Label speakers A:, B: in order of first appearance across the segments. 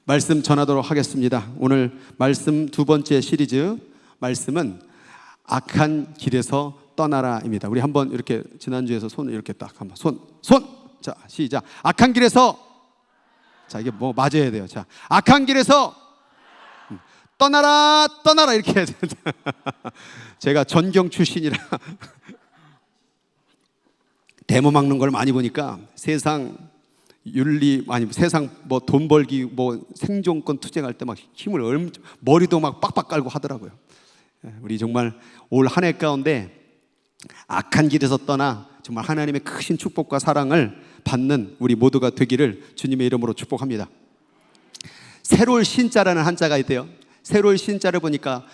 A: 말씀 전하도록 하겠습니다. 오늘 말씀 두 번째 시리즈 말씀은 악한 길에서 떠나라입니다. 우리 한번 이렇게 지난주에서 손을 이렇게 딱 한번 손. 자, 시작. 악한 길에서, 자, 이게 뭐 맞아야 돼요. 자, 악한 길에서 떠나라 이렇게 해야 됩니다. 제가 전경 출신이라 데모 막는 걸 많이 보니까 세상 윤리, 아니 세상 뭐 돈 벌기 뭐 생존권 투쟁할 때 막 힘을 머리도 막 빡빡 깔고 하더라고요. 우리 정말 올 한 해 가운데 악한 길에서 떠나 정말 하나님의 크신 축복과 사랑을 받는 우리 모두가 되기를 주님의 이름으로 축복합니다. 새로울 신자라는 한자가 있대요. 새로울 신자를 보니까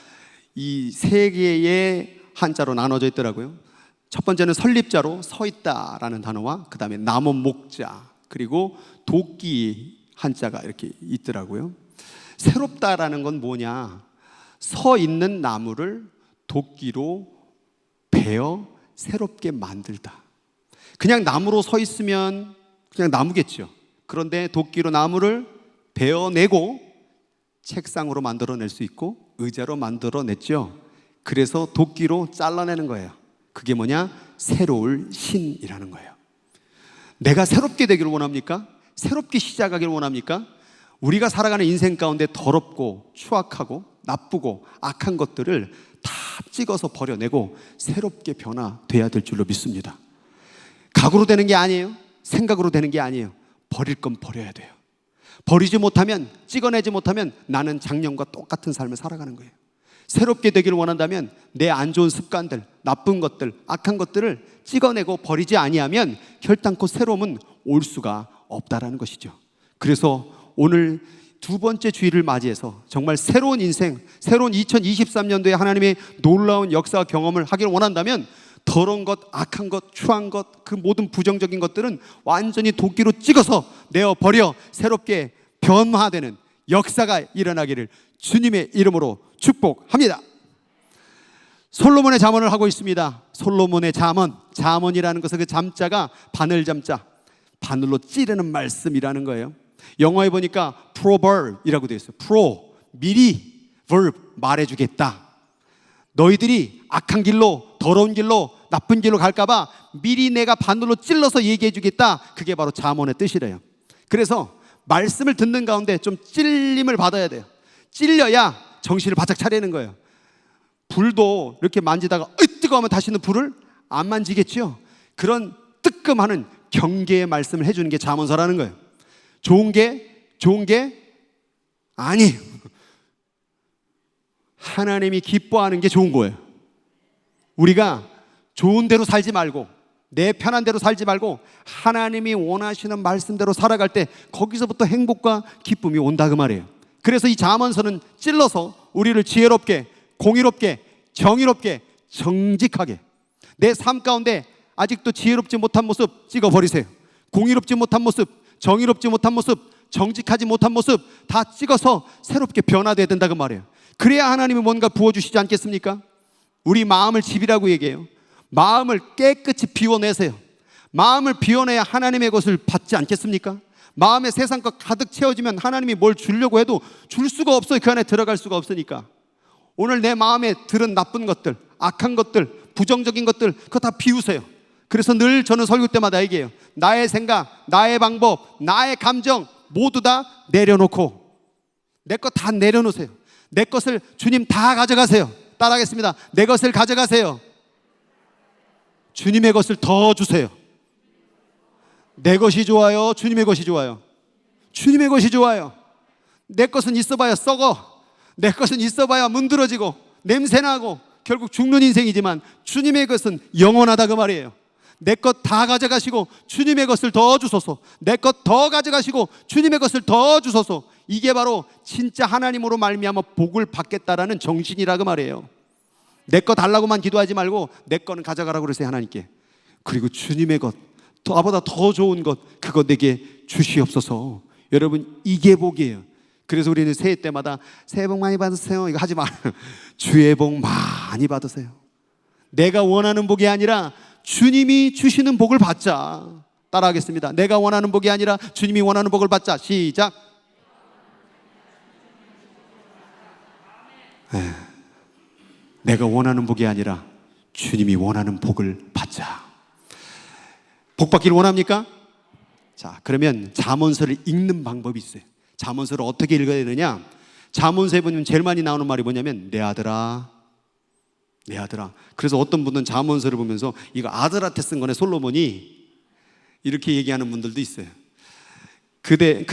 A: 이 세 개의 한자로 나눠져 있더라고요. 첫 번째는 설립자로 서 있다라는 단어와 그 다음에 나무 목자, 그리고 도끼 한자가 이렇게 있더라고요. 새롭다라는 건 뭐냐? 서 있는 나무를 도끼로 베어 새롭게 만들다. 그냥 나무로 서 있으면 그냥 나무겠죠. 그런데 도끼로 나무를 베어내고 책상으로 만들어낼 수 있고 의자로 만들어냈죠. 그래서 도끼로 잘라내는 거예요. 그게 뭐냐? 새로울 신이라는 거예요. 내가 새롭게 되기를 원합니까? 새롭게 시작하기를 원합니까? 우리가 살아가는 인생 가운데 더럽고 추악하고 나쁘고 악한 것들을 다 찍어서 버려내고 새롭게 변화돼야 될 줄로 믿습니다. 각오로 되는 게 아니에요. 생각으로 되는 게 아니에요. 버릴 건 버려야 돼요. 버리지 못하면, 찍어내지 못하면 나는 작년과 똑같은 삶을 살아가는 거예요. 새롭게 되기를 원한다면 내 안 좋은 습관들, 나쁜 것들, 악한 것들을 찍어내고 버리지 아니하면 결단코 새로움은 올 수가 없다라는 것이죠. 그래서 오늘 두 번째 주일을 맞이해서 정말 새로운 인생, 새로운 2023년도에 하나님의 놀라운 역사 경험을 하기를 원한다면 더러운 것, 악한 것, 추한 것, 그 모든 부정적인 것들은 완전히 도끼로 찍어서 내어버려 새롭게 변화되는 역사가 일어나기를 주님의 이름으로 축복합니다. 솔로몬의 잠언을 하고 있습니다. 솔로몬의 잠언, 잠언이라는 것은 그 잠자가 바늘 잠자, 바늘로 찌르는 말씀이라는 거예요. 영어에 보니까 proverb이라고 되어 있어요. pro, 미리, verb, 말해주겠다. 너희들이 악한 길로, 더러운 길로, 나쁜 길로 갈까봐 미리 내가 바늘로 찔러서 얘기해주겠다. 그게 바로 잠언의 뜻이래요. 그래서 말씀을 듣는 가운데 좀 찔림을 받아야 돼요. 찔려야 정신을 바짝 차리는 거예요. 불도 이렇게 만지다가 뜨거우면 다시는 불을 안 만지겠죠. 그런 뜨끔하는 경계의 말씀을 해주는 게 잠언서라는 거예요. 좋은 게 아니에요. 하나님이 기뻐하는 게 좋은 거예요. 우리가 좋은 대로 살지 말고 내 편한 대로 살지 말고 하나님이 원하시는 말씀대로 살아갈 때 거기서부터 행복과 기쁨이 온다 그 말이에요. 그래서 이 잠언서는 찔러서 우리를 지혜롭게, 공의롭게, 정의롭게, 정직하게 내 삶 가운데 아직도 지혜롭지 못한 모습 찍어버리세요. 공의롭지 못한 모습, 정의롭지 못한 모습, 정직하지 못한 모습 다 찍어서 새롭게 변화돼야 된다 그 말이에요. 그래야 하나님이 뭔가 부어주시지 않겠습니까? 우리 마음을 집이라고 얘기해요. 마음을 깨끗이 비워내세요. 마음을 비워내야 하나님의 것을 받지 않겠습니까? 마음에 세상 것 가득 채워지면 하나님이 뭘 주려고 해도 줄 수가 없어요. 그 안에 들어갈 수가 없으니까. 오늘 내 마음에 들은 나쁜 것들, 악한 것들, 부정적인 것들 그거 다 비우세요. 그래서 늘 저는 설교 때마다 얘기해요. 나의 생각, 나의 방법, 나의 감정 모두 다 내려놓고 내 것 다 내려놓으세요. 내 것을 주님 다 가져가세요. 따라하겠습니다. 내 것을 가져가세요. 주님의 것을 더 주세요. 내 것이 좋아요? 주님의 것이 좋아요? 주님의 것이 좋아요. 내 것은 있어봐야 썩어. 내 것은 있어봐야 문드러지고 냄새나고 결국 죽는 인생이지만 주님의 것은 영원하다 그 말이에요. 내 것 다 가져가시고 주님의 것을 더 주소서. 내 것 더 가져가시고 주님의 것을 더 주소서. 이게 바로 진짜 하나님으로 말미암아 복을 받겠다라는 정신이라 그 말이에요. 내 거 달라고만 기도하지 말고 내 거는 가져가라고 그러세요 하나님께. 그리고 주님의 것, 나보다 더 좋은 것 그거 내게 주시옵소서. 여러분 이게 복이에요. 그래서 우리는 새해 때마다 새해 복 많이 받으세요 이거 하지 마. 주의 복 많이 받으세요. 내가 원하는 복이 아니라 주님이 주시는 복을 받자. 따라하겠습니다. 내가 원하는 복이 아니라 주님이 원하는 복을 받자. 시작. 내가 원하는 복이 아니라 주님이 원하는 복을 받자. 복 받기를 원합니까? 자, 그러면 잠언서를 읽는 방법이 있어요. 잠언서를 어떻게 읽어야 되느냐? 잠언서에 보면 제일 많이 나오는 말이 뭐냐면 내 아들아, 내 아들아. 그래서 어떤 분은 잠언서를 보면서 이거 아들한테 쓴 거네 솔로몬이, 이렇게 얘기하는 분들도 있어요. 근데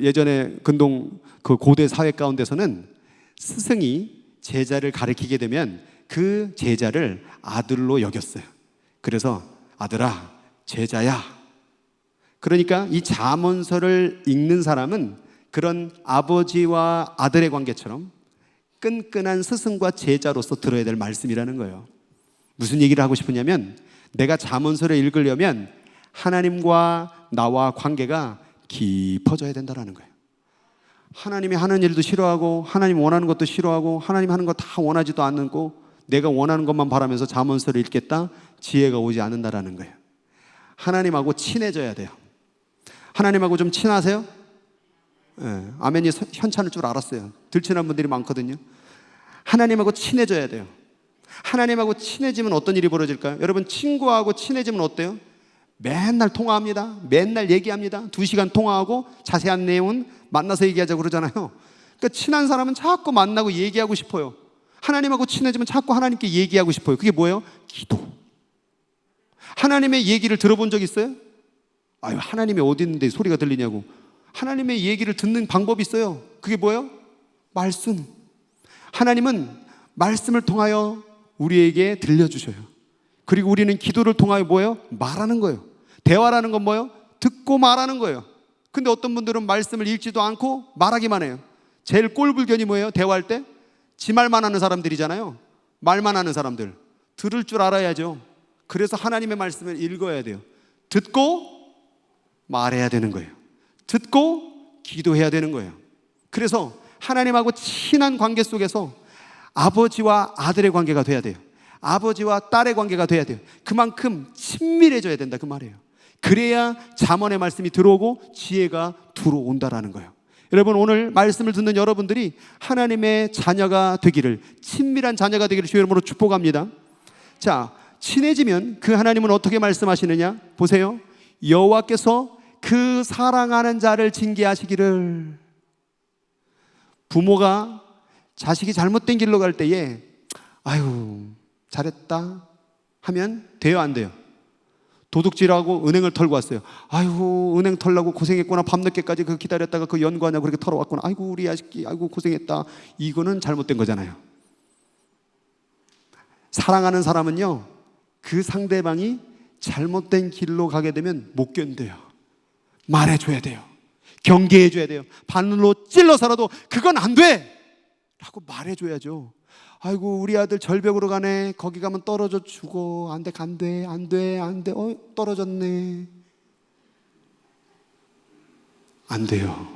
A: 예전에 근동 그 고대 사회 가운데서는 스승이 제자를 가르치게 되면 그 제자를 아들로 여겼어요. 그래서 아들아, 제자야. 그러니까 이 잠언서를 읽는 사람은 그런 아버지와 아들의 관계처럼 끈끈한 스승과 제자로서 들어야 될 말씀이라는 거예요. 무슨 얘기를 하고 싶으냐면, 내가 잠언서를 읽으려면 하나님과 나와 관계가 깊어져야 된다는 거예요. 하나님이 하는 일도 싫어하고 하나님 원하는 것도 싫어하고 하나님 하는 거 다 원하지도 않고 내가 원하는 것만 바라면서 잠언서를 읽겠다? 지혜가 오지 않는다라는 거예요. 하나님하고 친해져야 돼요. 하나님하고 좀 친하세요? 네, 아멘이 현찮을 줄 알았어요. 들친한 분들이 많거든요. 하나님하고 친해져야 돼요. 하나님하고 친해지면 어떤 일이 벌어질까요? 여러분, 친구하고 친해지면 어때요? 맨날 통화합니다. 맨날 얘기합니다. 2시간 통화하고 자세한 내용은 만나서 얘기하자고 그러잖아요. 그러니까 친한 사람은 자꾸 만나고 얘기하고 싶어요. 하나님하고 친해지면 자꾸 하나님께 얘기하고 싶어요. 그게 뭐예요? 기도. 하나님의 얘기를 들어본 적 있어요? 아유, 하나님이 어디 있는데 소리가 들리냐고. 하나님의 얘기를 듣는 방법이 있어요. 그게 뭐예요? 말씀. 하나님은 말씀을 통하여 우리에게 들려주셔요. 그리고 우리는 기도를 통하여 뭐예요? 말하는 거예요. 대화라는 건 뭐예요? 듣고 말하는 거예요. 근데 어떤 분들은 말씀을 읽지도 않고 말하기만 해요. 제일 꼴불견이 뭐예요? 대화할 때? 지 말만 하는 사람들이잖아요. 말만 하는 사람들. 들을 줄 알아야죠. 그래서 하나님의 말씀을 읽어야 돼요. 듣고 말해야 되는 거예요. 듣고 기도해야 되는 거예요. 그래서 하나님하고 친한 관계 속에서 아버지와 아들의 관계가 돼야 돼요. 아버지와 딸의 관계가 돼야 돼요. 그만큼 친밀해져야 된다, 그 말이에요. 그래야 잠언의 말씀이 들어오고 지혜가 들어온다라는 거예요. 여러분, 오늘 말씀을 듣는 여러분들이 하나님의 자녀가 되기를, 친밀한 자녀가 되기를 주의 이름으로 축복합니다. 자, 친해지면 그 하나님은 어떻게 말씀하시느냐? 보세요. 여호와께서 그 사랑하는 자를 징계하시기를. 부모가 자식이 잘못된 길로 갈 때에 아유, 잘했다 하면 돼요, 안 돼요? 도둑질하고 은행을 털고 왔어요. 아이고, 은행 털라고 고생했구나. 밤늦게까지 그 기다렸다가 그 연구하냐고 그렇게 털어왔구나. 아이고, 우리 아식이 아이고 고생했다. 이거는 잘못된 거잖아요. 사랑하는 사람은요, 그 상대방이 잘못된 길로 가게 되면 못 견뎌요. 말해줘야 돼요. 경계해줘야 돼요. 바늘로 찔러서라도 그건 안 돼! 라고 말해줘야죠. 아이고, 우리 아들 절벽으로 가네. 거기 가면 떨어져 죽어. 안 돼, 안 돼, 안 돼, 안 돼. 떨어졌네. 안 돼요.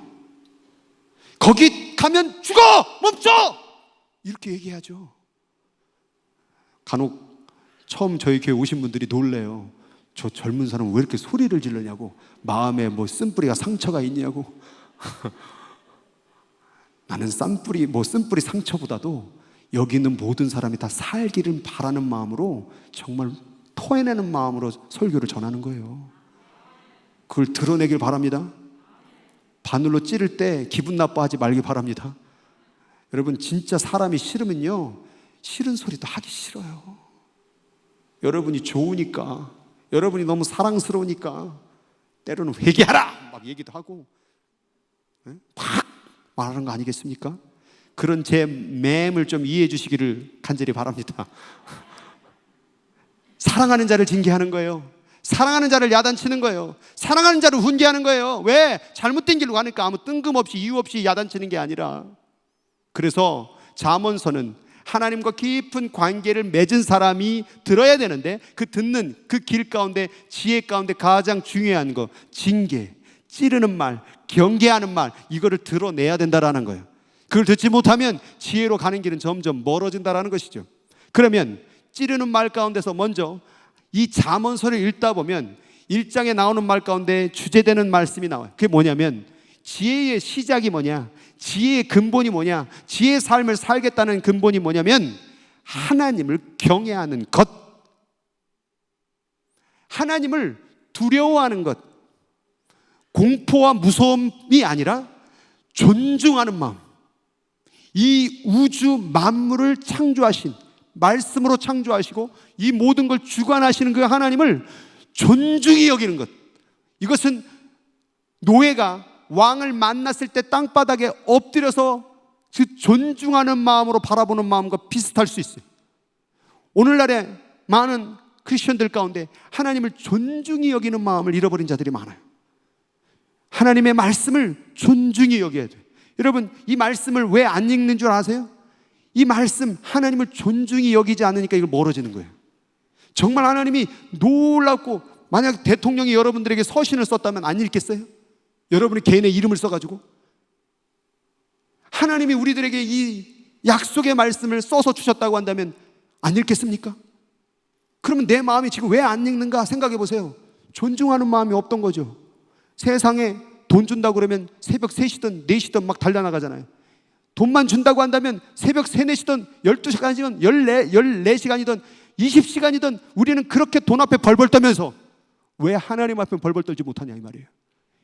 A: 거기 가면 죽어! 멈춰! 이렇게 얘기하죠. 간혹 처음 저희 교회 오신 분들이 놀래요. 저 젊은 사람은 왜 이렇게 소리를 지르냐고. 마음에 뭐 쓴뿌리가 상처가 있냐고. 나는 쓴뿌리 상처보다도 여기 있는 모든 사람이 다 살기를 바라는 마음으로, 정말 토해내는 마음으로 설교를 전하는 거예요. 그걸 드러내길 바랍니다. 바늘로 찌를 때 기분 나빠하지 말기 바랍니다. 여러분, 진짜 사람이 싫으면요, 싫은 소리도 하기 싫어요. 여러분이 좋으니까, 여러분이 너무 사랑스러우니까 때로는 회개하라! 막 얘기도 하고 팍 말하는 거 아니겠습니까? 그런 제 맴을 좀 이해해 주시기를 간절히 바랍니다. 사랑하는 자를 징계하는 거예요. 사랑하는 자를 야단치는 거예요. 사랑하는 자를 훈계하는 거예요. 왜? 잘못된 길로 가니까 아무 뜬금없이 이유 없이 야단치는 게 아니라. 그래서 잠언서는 하나님과 깊은 관계를 맺은 사람이 들어야 되는데, 그 듣는 그 길 가운데, 지혜 가운데 가장 중요한 거, 징계, 찌르는 말, 경계하는 말, 이거를 드러내야 된다라는 거예요. 그걸 듣지 못하면 지혜로 가는 길은 점점 멀어진다라는 것이죠. 그러면 찌르는 말 가운데서 먼저 이 잠언서를 읽다 보면 1장에 나오는 말 가운데 주제되는 말씀이 나와요. 그게 뭐냐면 지혜의 시작이 뭐냐? 지혜의 근본이 뭐냐? 지혜의 삶을 살겠다는 근본이 뭐냐면 하나님을 경외하는 것, 하나님을 두려워하는 것, 공포와 무서움이 아니라 존중하는 마음. 이 우주 만물을 창조하신, 말씀으로 창조하시고 이 모든 걸 주관하시는 그 하나님을 존중히 여기는 것. 이것은 노예가 왕을 만났을 때 땅바닥에 엎드려서 그 존중하는 마음으로 바라보는 마음과 비슷할 수 있어요. 오늘날의 많은 크리스천들 가운데 하나님을 존중히 여기는 마음을 잃어버린 자들이 많아요. 하나님의 말씀을 존중히 여겨야 돼요. 여러분, 이 말씀을 왜 안 읽는 줄 아세요? 이 말씀, 하나님을 존중히 여기지 않으니까 이걸 멀어지는 거예요. 정말 하나님이 놀랍고, 만약 대통령이 여러분들에게 서신을 썼다면 안 읽겠어요? 여러분이 개인의 이름을 써가지고. 하나님이 우리들에게 이 약속의 말씀을 써서 주셨다고 한다면 안 읽겠습니까? 그러면 내 마음이 지금 왜 안 읽는가 생각해 보세요. 존중하는 마음이 없던 거죠. 세상에 돈 준다고 그러면 새벽 3시든 4시든 막 달려나가잖아요. 돈만 준다고 한다면 새벽 3, 4시든 12시간이든 14시간이든 20시간이든 우리는 그렇게 돈 앞에 벌벌 떠면서 왜 하나님 앞에 벌벌 떨지 못하냐 이 말이에요.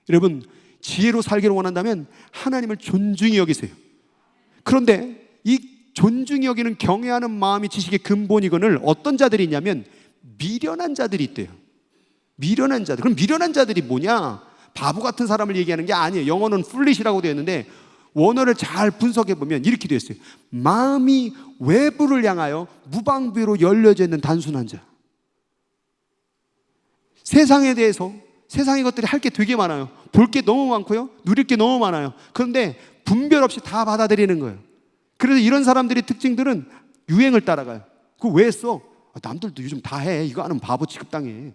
A: 여러분, 지혜로 살기를 원한다면 하나님을 존중히 여기세요. 그런데 이 존중히 여기는 경외하는 마음이 지식의 근본이거늘 어떤 자들이 있냐면 미련한 자들이 있대요. 미련한 자들. 그럼 미련한 자들이 뭐냐? 바보 같은 사람을 얘기하는 게 아니에요. 영어는 foolish라고 되어 있는데 원어를 잘 분석해 보면 이렇게 되어 있어요. 마음이 외부를 향하여 무방비로 열려져 있는 단순한 자. 세상에 대해서, 세상의 것들이 할 게 되게 많아요. 볼 게 너무 많고요, 누릴 게 너무 많아요. 그런데 분별 없이 다 받아들이는 거예요. 그래서 이런 사람들의 특징들은 유행을 따라가요. 그거 왜 했어? 남들도 요즘 다 해. 이거 안 하면 바보 취급당해.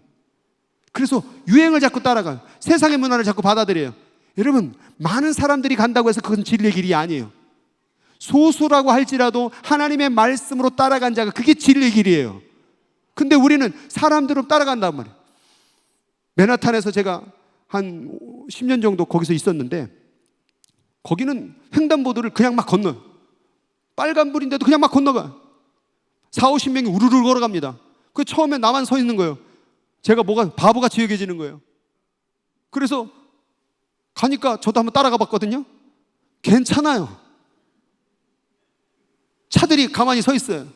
A: 그래서 유행을 자꾸 따라가요. 세상의 문화를 자꾸 받아들여요. 여러분, 많은 사람들이 간다고 해서 그건 진리의 길이 아니에요. 소수라고 할지라도 하나님의 말씀으로 따라간 자가 그게 진리의 길이에요. 근데 우리는 사람들로 따라간단 말이에요. 맨하탄에서 제가 한 10년 정도 거기서 있었는데 거기는 횡단보도를 그냥 막 건너요. 빨간불인데도 그냥 막 건너가요. 40-50명이 우르르 걸어갑니다. 그 처음에 나만 서 있는 거예요. 제가 뭐가 바보같이 여겨지는 거예요. 그래서 가니까 저도 한번 따라가 봤거든요. 괜찮아요. 차들이 가만히 서 있어요.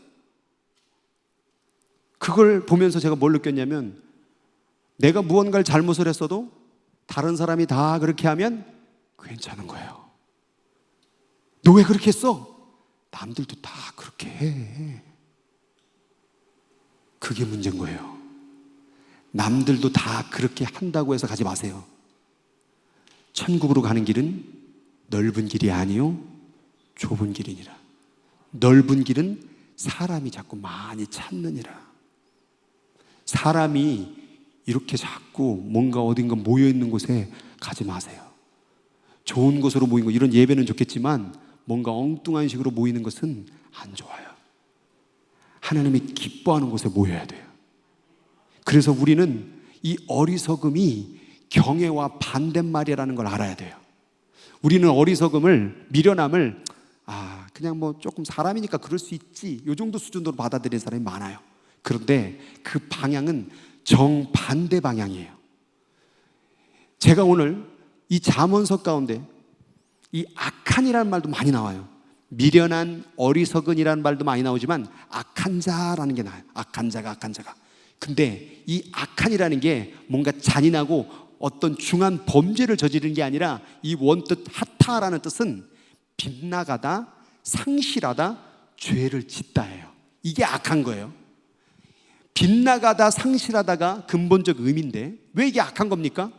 A: 그걸 보면서 제가 뭘 느꼈냐면 내가 무언가를 잘못을 했어도 다른 사람이 다 그렇게 하면 괜찮은 거예요. 너 왜 그렇게 했어? 남들도 다 그렇게 해. 그게 문제인 거예요. 남들도 다 그렇게 한다고 해서 가지 마세요. 천국으로 가는 길은 넓은 길이 아니요 좁은 길이니라. 넓은 길은 사람이 자꾸 많이 찾느니라. 사람이 이렇게 자꾸 뭔가 어딘가 모여있는 곳에 가지 마세요. 좋은 곳으로 모인 거, 이런 예배는 좋겠지만 뭔가 엉뚱한 식으로 모이는 것은 안 좋아요. 하나님이 기뻐하는 곳에 모여야 돼요. 그래서 우리는 이 어리석음이 경외와 반대말이라는 걸 알아야 돼요. 우리는 어리석음을, 미련함을 그냥 뭐 조금 사람이니까 그럴 수 있지, 이 정도 수준으로 받아들이는 사람이 많아요. 그런데 그 방향은 정반대 방향이에요. 제가 오늘 이 잠언서 가운데 이 악한이라는 말도 많이 나와요. 미련한, 어리석은이라는 말도 많이 나오지만 악한 자라는 게 나와요. 악한 자가. 근데 이 악한이라는 게 뭔가 잔인하고 어떤 중한 범죄를 저지르는 게 아니라 이 원뜻 하타라는 뜻은 빗나가다, 상실하다, 죄를 짓다예요. 이게 악한 거예요. 빗나가다, 상실하다가 근본적 의미인데 왜 이게 악한 겁니까?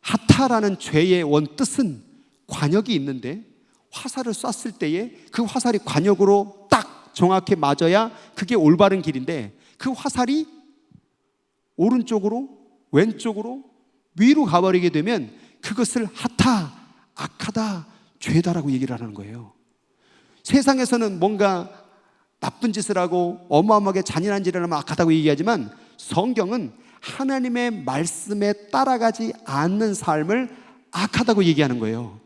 A: 하타라는 죄의 원뜻은 관역이 있는데 화살을 쐈을 때에 그 화살이 관역으로 딱 정확히 맞아야 그게 올바른 길인데 그 화살이 오른쪽으로, 왼쪽으로, 위로 가버리게 되면 그것을 하타, 악하다, 죄다라고 얘기를 하는 거예요. 세상에서는 뭔가 나쁜 짓을 하고 어마어마하게 잔인한 짓을 하면 악하다고 얘기하지만 성경은 하나님의 말씀에 따라가지 않는 삶을 악하다고 얘기하는 거예요.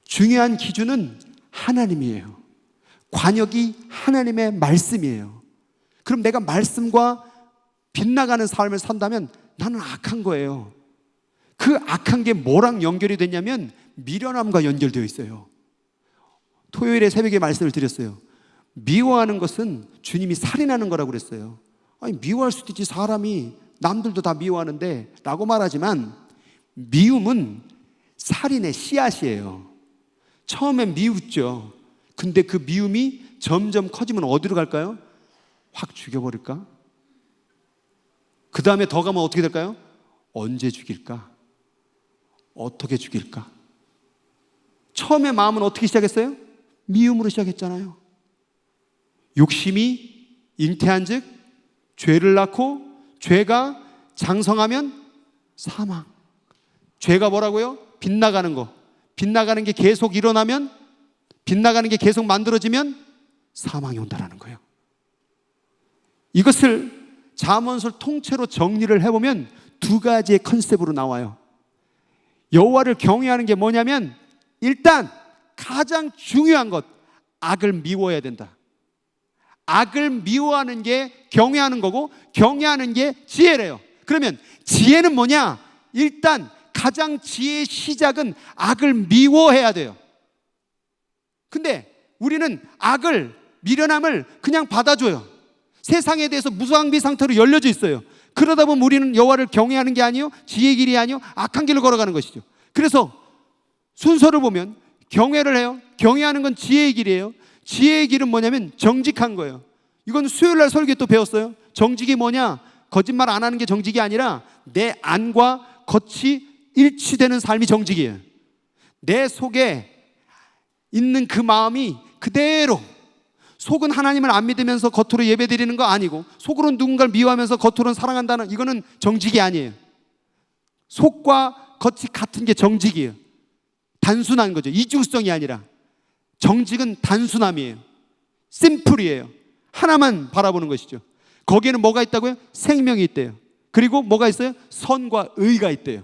A: 중요한 기준은 하나님이에요. 관역이 하나님의 말씀이에요. 그럼 내가 말씀과 빗나가는 삶을 산다면 나는 악한 거예요. 그 악한 게 뭐랑 연결이 됐냐면 미련함과 연결되어 있어요. 토요일에 새벽에 말씀을 드렸어요. 미워하는 것은 주님이 살인하는 거라고 그랬어요. 아니, 미워할 수도 있지, 사람이. 남들도 다 미워하는데 라고 말하지만 미움은 살인의 씨앗이에요. 처음엔 미웠죠. 근데 그 미움이 점점 커지면 어디로 갈까요? 확 죽여버릴까? 그 다음에 더 가면 어떻게 될까요? 언제 죽일까? 어떻게 죽일까? 처음에 마음은 어떻게 시작했어요? 미움으로 시작했잖아요. 욕심이 잉태한 즉 죄를 낳고 죄가 장성하면 사망. 죄가 뭐라고요? 빗나가는 거. 빗나가는 게 계속 일어나면, 빗나가는 게 계속 만들어지면 사망이 온다라는 거예요. 이것을 잠언서를 통째로 정리를 해보면 두 가지의 컨셉으로 나와요. 여호와를 경외하는 게 뭐냐면 일단 가장 중요한 것, 악을 미워해야 된다. 악을 미워하는 게 경외하는 거고, 경외하는 게 지혜래요. 그러면 지혜는 뭐냐? 일단 가장 지혜의 시작은 악을 미워해야 돼요. 근데 우리는 악을, 미련함을 그냥 받아줘요. 세상에 대해서 무방비 상태로 열려져 있어요. 그러다 보면 우리는 여호와를 경외하는 게 아니요, 지혜의 길이 아니요, 악한 길로 걸어가는 것이죠. 그래서 순서를 보면 경외를 해요. 경외하는 건 지혜의 길이에요. 지혜의 길은 뭐냐면 정직한 거예요. 이건 수요일날 설교에 또 배웠어요. 정직이 뭐냐? 거짓말 안 하는 게 정직이 아니라 내 안과 겉이 일치되는 삶이 정직이에요. 내 속에 있는 그 마음이 그대로, 속은 하나님을 안 믿으면서 겉으로 예배드리는 거 아니고, 속으로는 누군가를 미워하면서 겉으로는 사랑한다는, 이거는 정직이 아니에요. 속과 겉이 같은 게 정직이에요. 단순한 거죠. 이중성이 아니라. 정직은 단순함이에요. 심플이에요. 하나만 바라보는 것이죠. 거기에는 뭐가 있다고요? 생명이 있대요. 그리고 뭐가 있어요? 선과 의가 있대요.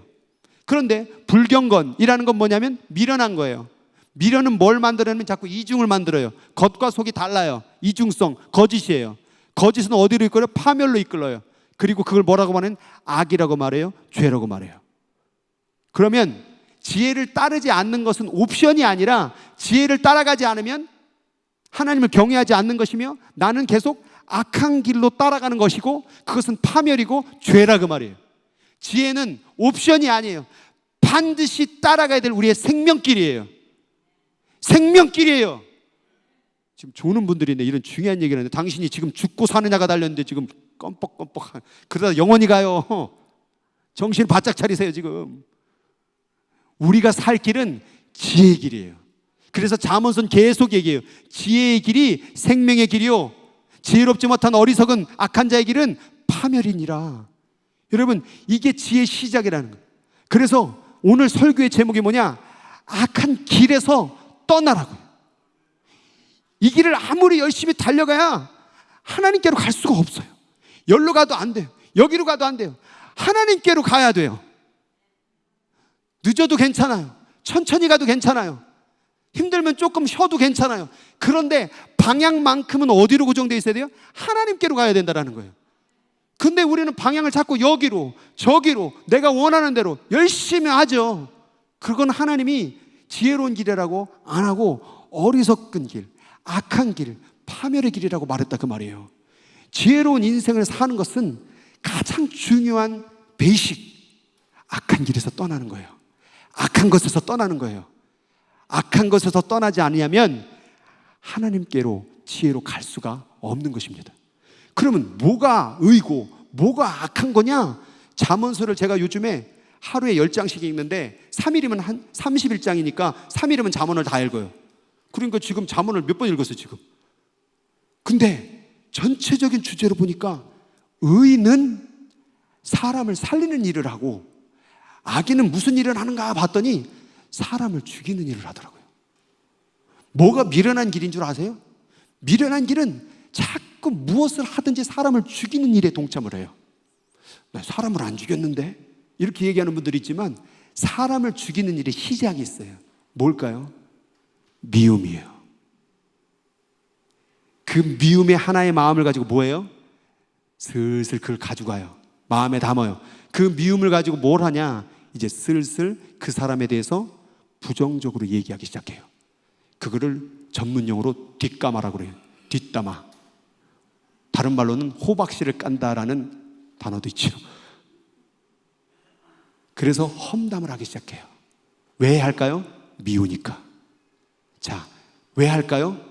A: 그런데 불경건이라는 건 뭐냐면 미련한 거예요. 미련은 뭘 만들어내면 자꾸 이중을 만들어요. 겉과 속이 달라요. 이중성, 거짓이에요. 거짓은 어디로 이끌어요? 파멸로 이끌어요. 그리고 그걸 뭐라고 말하는? 악이라고 말해요. 죄라고 말해요. 그러면 지혜를 따르지 않는 것은 옵션이 아니라 지혜를 따라가지 않으면 하나님을 경외하지 않는 것이며 나는 계속 악한 길로 따라가는 것이고 그것은 파멸이고 죄라 그 말이에요. 지혜는 옵션이 아니에요. 반드시 따라가야 될 우리의 생명길이에요. 생명길이에요. 지금 조는 분들이 있네. 이런 중요한 얘기를 하는데 당신이 지금 죽고 사느냐가 달렸는데 지금 껌뻑껌뻑 그러다 영원히 가요. 정신 바짝 차리세요. 지금 우리가 살 길은 지혜의 길이에요. 그래서 잠언서는 계속 얘기해요. 지혜의 길이 생명의 길이요 지혜롭지 못한 어리석은 악한 자의 길은 파멸이니라. 여러분, 이게 지혜의 시작이라는 거예요. 그래서 오늘 설교의 제목이 뭐냐? 악한 길에서 떠나라고요. 이 길을 아무리 열심히 달려가야 하나님께로 갈 수가 없어요. 여기로 가도 안 돼요. 여기로 가도 안 돼요. 하나님께로 가야 돼요. 늦어도 괜찮아요. 천천히 가도 괜찮아요. 힘들면 조금 쉬어도 괜찮아요. 그런데 방향만큼은 어디로 고정되어 있어야 돼요? 하나님께로 가야 된다는 거예요. 근데 우리는 방향을 자꾸 여기로 저기로 내가 원하는 대로 열심히 하죠. 그건 하나님이 지혜로운 길이라고 안 하고 어리석은 길, 악한 길, 파멸의 길이라고 말했다 그 말이에요. 지혜로운 인생을 사는 것은 가장 중요한 베이식, 악한 길에서 떠나는 거예요. 악한 것에서 떠나는 거예요. 악한 것에서 떠나지 않으면 하나님께로 지혜로 갈 수가 없는 것입니다. 그러면 뭐가 의고 뭐가 악한 거냐? 잠언서를 제가 요즘에 하루에 10장씩 읽는데 3일이면 한 31장이니까 3일이면 잠언을 다 읽어요. 그러니까 지금 잠언을 몇 번 읽었어요 지금. 근데 전체적인 주제로 보니까 의인은 사람을 살리는 일을 하고 악인은 무슨 일을 하는가 봤더니 사람을 죽이는 일을 하더라고요. 뭐가 미련한 길인 줄 아세요? 미련한 길은 자꾸 무엇을 하든지 사람을 죽이는 일에 동참을 해요. 나 사람을 안 죽였는데 이렇게 얘기하는 분들이 있지만 사람을 죽이는 일의 시작이 있어요. 뭘까요? 미움이에요. 그 미움의 하나의 마음을 가지고 뭐예요? 슬슬 그걸 가져가요. 마음에 담아요. 그 미움을 가지고 뭘 하냐? 이제 슬슬 그 사람에 대해서 부정적으로 얘기하기 시작해요. 그거를 전문용어로 뒷담화라고 그래요. 뒷담화. 다른 말로는 호박씨를 깐다라는 단어도 있죠. 그래서 험담을 하기 시작해요. 왜 할까요? 미우니까. 자, 왜 할까요?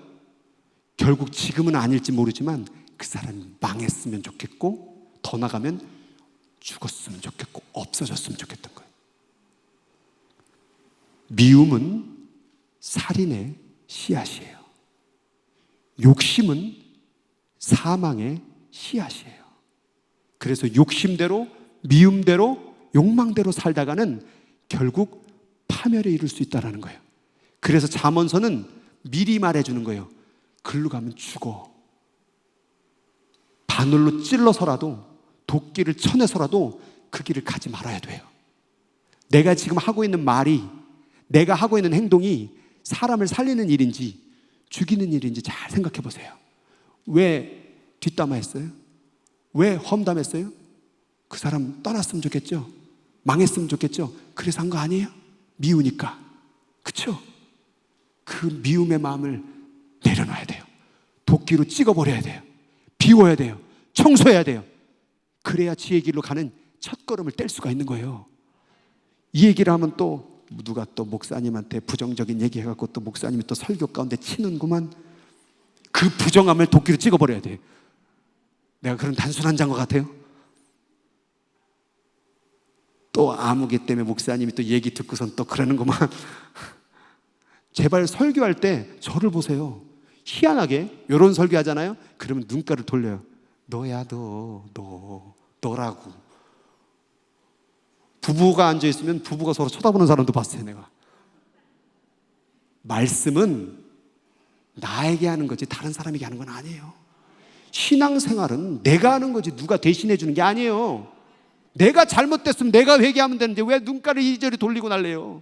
A: 결국 지금은 아닐지 모르지만 그 사람이 망했으면 좋겠고, 더 나가면 죽었으면 좋겠고, 없어졌으면 좋겠던 거예요. 미움은 살인의 씨앗이에요. 욕심은 사망의 씨앗이에요. 그래서 욕심대로, 미움대로, 욕망대로 살다가는 결국 파멸에 이를 수 있다는 거예요. 그래서 잠언서는 미리 말해주는 거예요. 글로 가면 죽어. 바늘로 찔러서라도, 도끼를 쳐내서라도 그 길을 가지 말아야 돼요. 내가 지금 하고 있는 말이, 내가 하고 있는 행동이 사람을 살리는 일인지 죽이는 일인지 잘 생각해 보세요. 왜 뒷담화했어요? 왜 험담했어요? 그 사람 떠났으면 좋겠죠? 망했으면 좋겠죠? 그래서 한 거 아니에요? 미우니까. 그쵸? 그 미움의 마음을 내려놔야 돼요. 도끼로 찍어버려야 돼요. 비워야 돼요. 청소해야 돼요. 그래야 지혜의 길로 가는 첫걸음을 뗄 수가 있는 거예요. 이 얘기를 하면 또 누가 또 목사님한테 부정적인 얘기 해갖고 또 목사님이 또 설교 가운데 치는구만. 그 부정함을 도끼로 찍어버려야 돼요. 내가 그런 단순한 자인 것 같아요? 또 아무개 때문에 목사님이 또 얘기 듣고선 또 그러는구만. 제발 설교할 때 저를 보세요. 희한하게 이런 설교 하잖아요. 그러면 눈가를 돌려요. 너야 너라고. 부부가 앉아있으면 부부가 서로 쳐다보는 사람도 봤어요. 내가. 말씀은 나에게 하는 거지 다른 사람에게 하는 건 아니에요. 신앙생활은 내가 하는 거지 누가 대신해 주는 게 아니에요. 내가 잘못됐으면 내가 회개하면 되는데 왜 눈가를 이리저리 돌리고 날래요?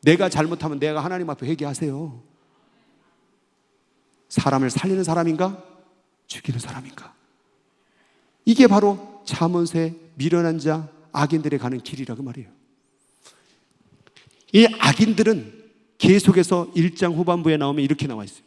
A: 내가 잘못하면 내가 하나님 앞에 회개하세요. 사람을 살리는 사람인가? 죽이는 사람인가? 이게 바로 잠언서의 미련한 자, 악인들에 가는 길이라고 말이에요. 이 악인들은 계속해서 1장 후반부에 나오면 이렇게 나와 있어요.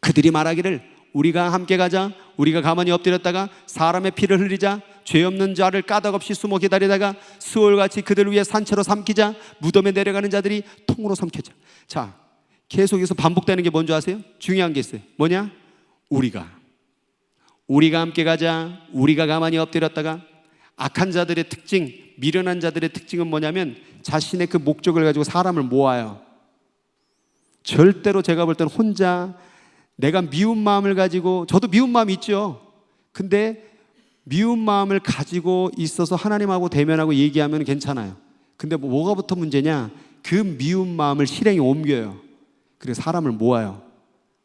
A: 그들이 말하기를 우리가 함께 가자. 우리가 가만히 엎드렸다가 사람의 피를 흘리자. 죄 없는 자를 까닭없이 숨어 기다리다가 수월같이 그들을 위해 산채로 삼키자. 무덤에 내려가는 자들이 통으로 삼켜자. 자, 계속해서 반복되는 게 뭔지 아세요? 중요한 게 있어요. 뭐냐? 우리가 함께 가자. 우리가 가만히 엎드렸다가. 악한 자들의 특징, 미련한 자들의 특징은 뭐냐면 자신의 그 목적을 가지고 사람을 모아요. 절대로 제가 볼 때는 혼자 내가 미운 마음을 가지고, 저도 미운 마음이 있죠. 근데 미운 마음을 가지고 있어서 하나님하고 대면하고 얘기하면 괜찮아요. 근데 뭐가부터 문제냐? 그 미운 마음을 실행에 옮겨요. 그래서 사람을 모아요.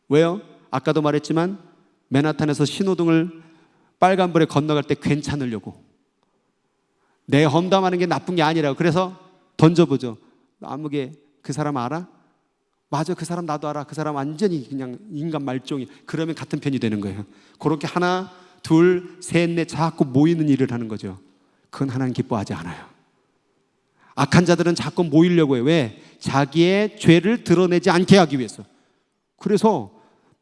A: 왜요? 아까도 말했지만 맨하탄에서 신호등을 빨간불에 건너갈 때 괜찮으려고. 내 험담하는 게 나쁜 게 아니라고. 그래서 던져보죠. 아무개 그 사람 알아? 맞아, 그 사람 나도 알아. 그 사람 완전히 그냥 인간 말종이. 그러면 같은 편이 되는 거예요. 그렇게 하나, 둘, 셋, 넷 자꾸 모이는 일을 하는 거죠. 그건 하나님 기뻐하지 않아요. 악한 자들은 자꾸 모이려고 해요. 왜? 자기의 죄를 드러내지 않게 하기 위해서. 그래서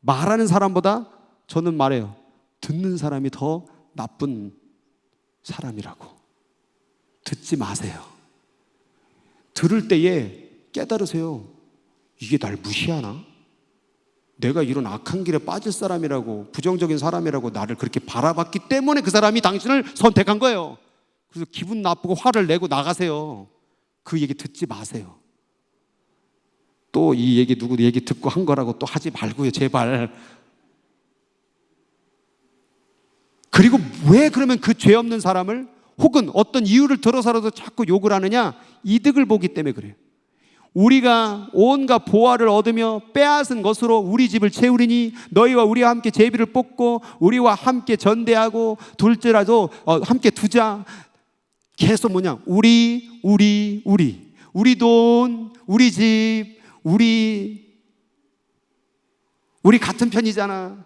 A: 말하는 사람보다 저는 말해요. 듣는 사람이 더 나쁜 사람이라고. 듣지 마세요. 들을 때에 깨달으세요. 이게 날 무시하나? 내가 이런 악한 길에 빠질 사람이라고, 부정적인 사람이라고 나를 그렇게 바라봤기 때문에 그 사람이 당신을 선택한 거예요. 그래서 기분 나쁘고 화를 내고 나가세요. 그 얘기 듣지 마세요. 또 이 얘기 누구 얘기 듣고 한 거라고 또 하지 말고요, 제발. 그리고 왜 그러면 그 죄 없는 사람을 혹은 어떤 이유를 들어서라도 자꾸 욕을 하느냐? 이득을 보기 때문에 그래요. 우리가 온갖 보화를 얻으며 빼앗은 것으로 우리 집을 채우리니 너희와 우리와 함께 제비를 뽑고 우리와 함께 전대하고 둘째라도 함께 두자. 계속 뭐냐? 우리 돈, 우리 집, 우리 같은 편이잖아.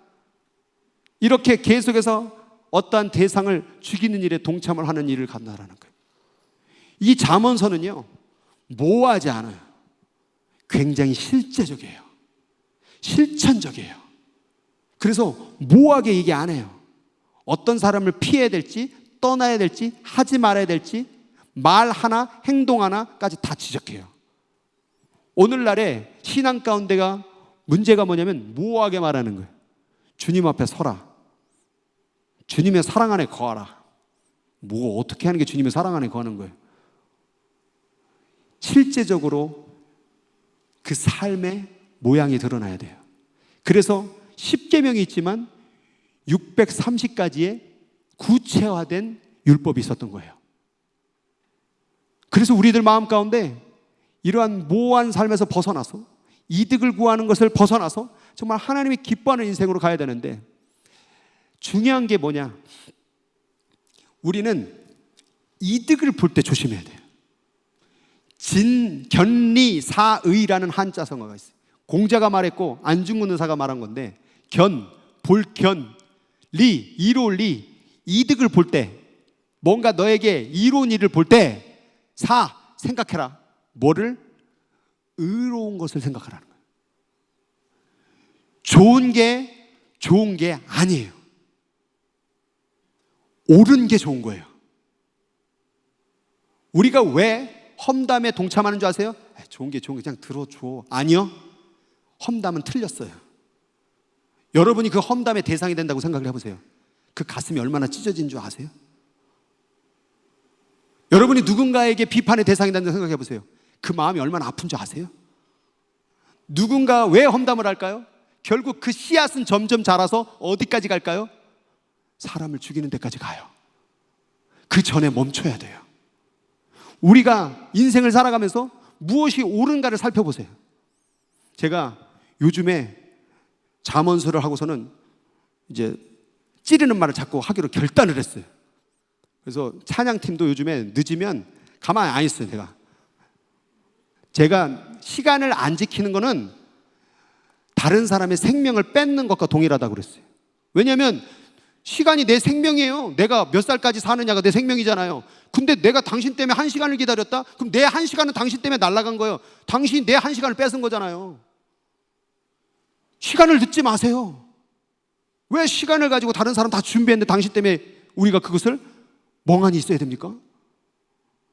A: 이렇게 계속해서 어떠한 대상을 죽이는 일에 동참을 하는 일을 간다라는 거예요. 이 잠언서는요, 모호하지 않아요. 굉장히 실제적이에요. 실천적이에요. 그래서 모호하게 얘기 안 해요. 어떤 사람을 피해야 될지, 떠나야 될지, 하지 말아야 될지, 말 하나, 행동 하나까지 다 지적해요. 오늘날의 신앙 가운데가 문제가 뭐냐면 모호하게 말하는 거예요. 주님 앞에 서라. 주님의 사랑 안에 거하라. 뭐 어떻게 하는 게 주님의 사랑 안에 거하는 거예요? 실제적으로 그 삶의 모양이 드러나야 돼요. 그래서 10계명이 있지만 630가지의 구체화된 율법이 있었던 거예요. 그래서 우리들 마음 가운데 이러한 모호한 삶에서 벗어나서 이득을 구하는 것을 벗어나서 정말 하나님이 기뻐하는 인생으로 가야 되는데, 중요한 게 뭐냐? 우리는 이득을 볼 때 조심해야 돼요. 견리사의라는 한자성어가 있어요. 공자가 말했고 안중근 의사가 말한 건데, 볼견, 이로리, 이득을 볼 때, 뭔가 너에게 이로운 일을 볼 때, 생각해라. 뭐를? 의로운 것을 생각하라는 거예요. 좋은 게 아니에요. 옳은 게 좋은 거예요. 우리가 왜 험담에 동참하는 줄 아세요? 좋은 게 그냥 들어줘. 아니요. 험담은 틀렸어요. 여러분이 그 험담의 대상이 된다고 생각을 해보세요. 그 가슴이 얼마나 찢어진 줄 아세요? 여러분이 누군가에게 비판의 대상이 된다고 생각해 보세요. 그 마음이 얼마나 아픈 줄 아세요? 누군가 왜 험담을 할까요? 결국 그 씨앗은 점점 자라서 어디까지 갈까요? 사람을 죽이는 데까지 가요. 그 전에 멈춰야 돼요. 우리가 인생을 살아가면서 무엇이 옳은가를 살펴보세요. 제가 요즘에 잠언서를 하고서는 이제 찌르는 말을 자꾸 하기로 결단을 했어요. 그래서 찬양팀도 요즘에 늦으면 가만히 안 있어요. 제가 시간을 안 지키는 거는 다른 사람의 생명을 뺏는 것과 동일하다고 그랬어요. 왜냐하면 시간이 내 생명이에요. 내가 몇 살까지 사느냐가 내 생명이잖아요. 근데 내가 당신 때문에 1시간을 기다렸다? 그럼 내 1시간은 당신 때문에 날아간 거예요. 당신이 내 1시간을 뺏은 거잖아요. 시간을 늦지 마세요. 왜 시간을 가지고 다른 사람 다 준비했는데 당신 때문에 우리가 그것을 멍하니 있어야 됩니까?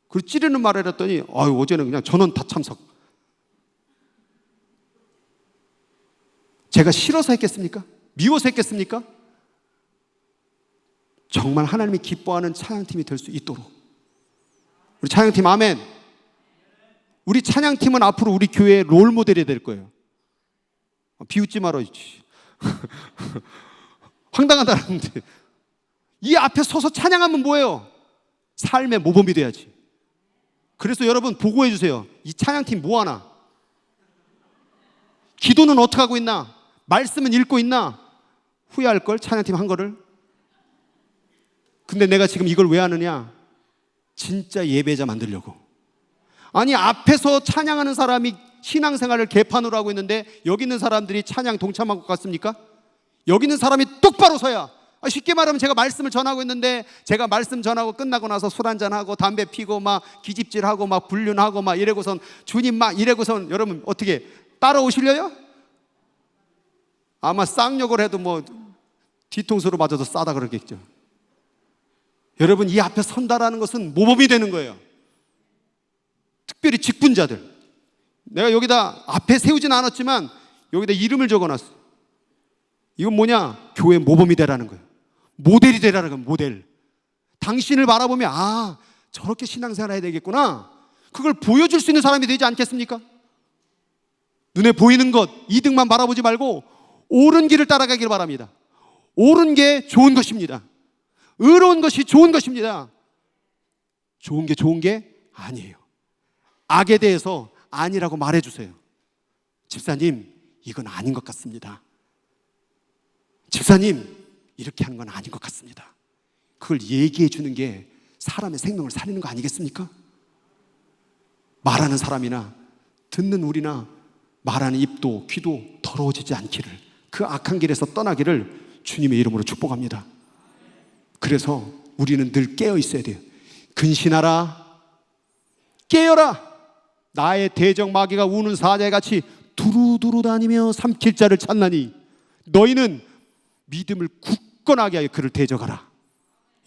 A: 그리고 찌르는 말을 했더니 어제는 그냥 전원 다 참석. 제가 싫어서 했겠습니까? 미워서 했겠습니까? 정말 하나님이 기뻐하는 찬양팀이 될 수 있도록, 우리 찬양팀 아멘. 우리 찬양팀은 앞으로 우리 교회의 롤모델이 될 거예요. 비웃지 말어. 황당하다는데 이 앞에 서서 찬양하면 뭐예요? 삶의 모범이 돼야지. 그래서 여러분 보고해 주세요. 이 찬양팀 뭐하나? 기도는 어떻게 하고 있나? 말씀은 읽고 있나? 후회할걸? 찬양팀 한 거를. 근데 내가 지금 이걸 왜 하느냐? 진짜 예배자 만들려고. 아니, 앞에서 찬양하는 사람이 신앙생활을 개판으로 하고 있는데 여기 있는 사람들이 찬양 동참할 것 같습니까? 여기 있는 사람이 똑바로 서야. 쉽게 말하면 제가 말씀을 전하고 있는데, 제가 말씀 전하고 끝나고 나서 술 한잔하고 담배 피고 막 기집질하고 막 불륜하고 막 이래고선 주님 막 이래고선 여러분 어떻게 따라오시려요? 아마 쌍욕을 해도 뭐 뒤통수로 맞아도 싸다 그러겠죠. 여러분, 이 앞에 선다라는 것은 모범이 되는 거예요. 특별히 직분자들. 내가 여기다 앞에 세우진 않았지만 여기다 이름을 적어놨어. 이건 뭐냐? 교회 모범이 되라는 거예요. 모델이 되라는 거예요. 모델. 당신을 바라보면 저렇게 신앙생활 해야 되겠구나. 그걸 보여줄 수 있는 사람이 되지 않겠습니까? 눈에 보이는 것, 이득만 바라보지 말고 옳은 길을 따라가기를 바랍니다. 옳은 게 좋은 것입니다. 의로운 것이 좋은 것입니다. 좋은 게 좋은 게 아니에요. 악에 대해서 아니라고 말해주세요. 집사님, 이건 아닌 것 같습니다. 집사님, 이렇게 하는 건 아닌 것 같습니다. 그걸 얘기해 주는 게 사람의 생명을 살리는 거 아니겠습니까? 말하는 사람이나 듣는 우리나 말하는 입도 귀도 더러워지지 않기를, 그 악한 길에서 떠나기를 주님의 이름으로 축복합니다. 그래서 우리는 늘 깨어 있어야 돼요. 근신하라, 깨어라. 나의 대적 마귀가 우는 사자같이 두루두루 다니며 삼킬 자를 찾나니 너희는 믿음을 굳건하게 하여 그를 대적하라.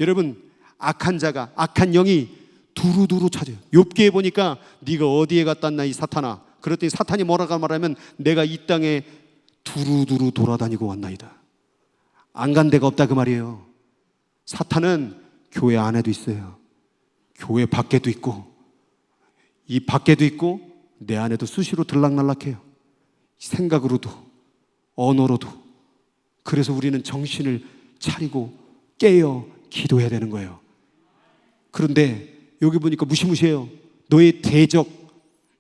A: 여러분, 악한 자가, 악한 영이 두루두루 찾아요. 욥기에 보니까 네가 어디에 갔다 왔나 이 사탄아. 그랬더니 사탄이 뭐라고 말하면 내가 이 땅에 두루두루 돌아다니고 왔나이다. 안 간 데가 없다 그 말이에요. 사탄은 교회 안에도 있어요. 교회 밖에도 있고, 이 밖에도 있고 내 안에도 수시로 들락날락해요. 생각으로도 언어로도. 그래서 우리는 정신을 차리고 깨어 기도해야 되는 거예요. 그런데 여기 보니까 무시무시해요. 너의 대적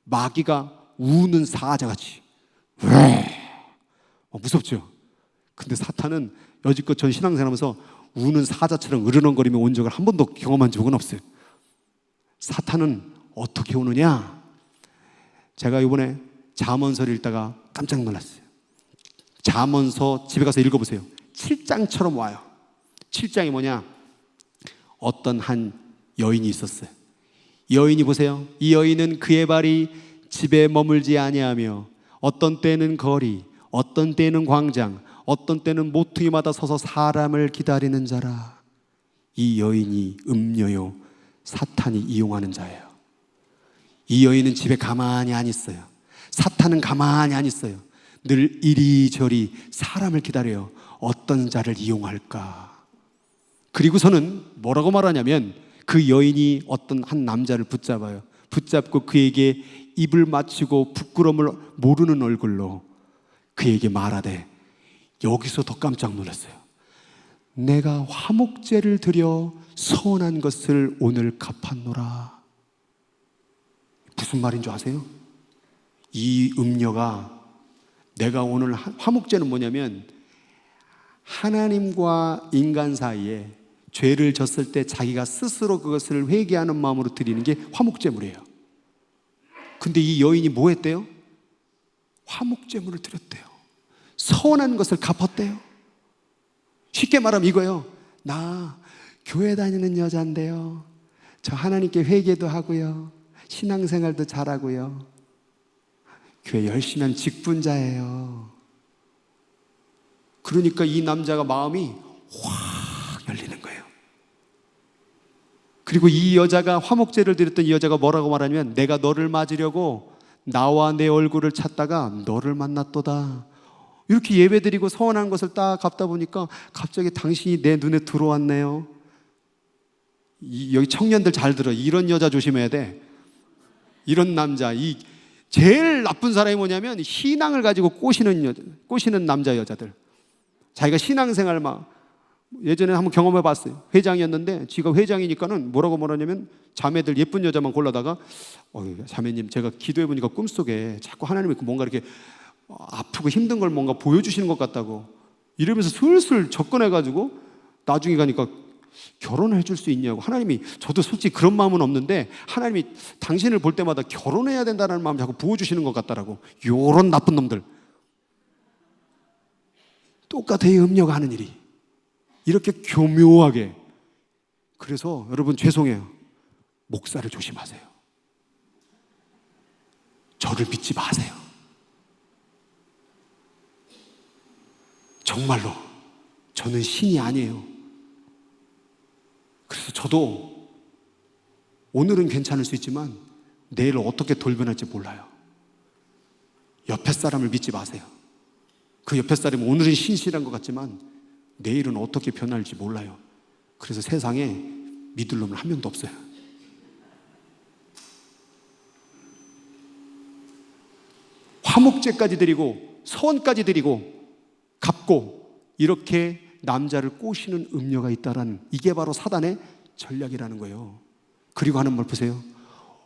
A: 마귀가 우는 사자같이. 무섭죠? 근데 사탄은 여지껏 전 신앙생활하면서 우는 사자처럼 으르렁거리며 온 적을 한 번도 경험한 적은 없어요. 사탄은 어떻게 오느냐? 제가 이번에 잠언서를 읽다가 깜짝 놀랐어요. 잠언서 집에 가서 읽어보세요. 7장처럼 와요. 7장이 뭐냐? 어떤 한 여인이 있었어요. 여인이 보세요. 이 여인은 그의 발이 집에 머물지 아니하며 어떤 때는 거리, 어떤 때는 광장, 어떤 때는 모퉁이마다 서서 사람을 기다리는 자라. 이 여인이 음녀요, 사탄이 이용하는 자예요. 이 여인은 집에 가만히 안 있어요. 사탄은 가만히 안 있어요. 늘 이리저리 사람을 기다려요. 어떤 자를 이용할까. 그리고서는 뭐라고 말하냐면 그 여인이 어떤 한 남자를 붙잡아요. 붙잡고 그에게 입을 맞추고 부끄러움을 모르는 얼굴로 그에게 말하되, 여기서 더 깜짝 놀랐어요. 내가 화목제를 드려 서운한 것을 오늘 갚았노라. 무슨 말인 줄 아세요? 이 음녀가, 내가 오늘 화목제는 뭐냐면 하나님과 인간 사이에 죄를 졌을 때 자기가 스스로 그것을 회개하는 마음으로 드리는 게 화목제물이에요. 근데 이 여인이 뭐 했대요? 화목제물을 드렸대요. 서운한 것을 갚았대요. 쉽게 말하면 이거예요. 나 교회 다니는 여자인데요, 저 하나님께 회개도 하고요, 신앙생활도 잘하고요, 교회 열심히 한 직분자예요. 그러니까 이 남자가 마음이 확 열리는 거예요. 그리고 이 여자가, 화목제를 드렸던 이 여자가 뭐라고 말하냐면, 내가 너를 맞으려고 나와 내 얼굴을 찾다가 너를 만났도다. 이렇게 예배드리고 서운한 것을 딱 갚다 보니까 갑자기 당신이 내 눈에 들어왔네요. 여기 청년들 잘 들어. 이런 여자 조심해야 돼. 이런 남자. 이 제일 나쁜 사람이 뭐냐면 신앙을 가지고 꼬시는 남자 여자들. 자기가 신앙생활 막 예전에 한번 경험해 봤어요. 회장이었는데 지가 회장이니까는 뭐라고 말하냐면 자매들 예쁜 여자만 골라다가 자매님, 제가 기도해 보니까 꿈속에 자꾸 하나님이 뭔가 이렇게 아프고 힘든 걸 뭔가 보여주시는 것 같다고 이러면서 슬슬 접근해 가지고 나중에 가니까 결혼해 줄 수 있냐고. 하나님이, 저도 솔직히 그런 마음은 없는데 하나님이 당신을 볼 때마다 결혼해야 된다는 마음 자꾸 부어주시는 것 같다라고. 요런 나쁜 놈들. 똑같아요. 음녀가 하는 일이 이렇게 교묘하게. 그래서 여러분 죄송해요. 목사를 조심하세요. 저를 믿지 마세요. 정말로 저는 신이 아니에요. 그래서 저도 오늘은 괜찮을 수 있지만 내일 어떻게 돌변할지 몰라요. 옆에 사람을 믿지 마세요. 그 옆에 사람은 오늘은 신실한 것 같지만 내일은 어떻게 변할지 몰라요. 그래서 세상에 믿을 놈은 한 명도 없어요. 화목제까지 드리고 서원까지 드리고 갚고 이렇게 남자를 꼬시는 음녀가 있다라는, 이게 바로 사단의 전략이라는 거예요. 그리고 하는 말 보세요.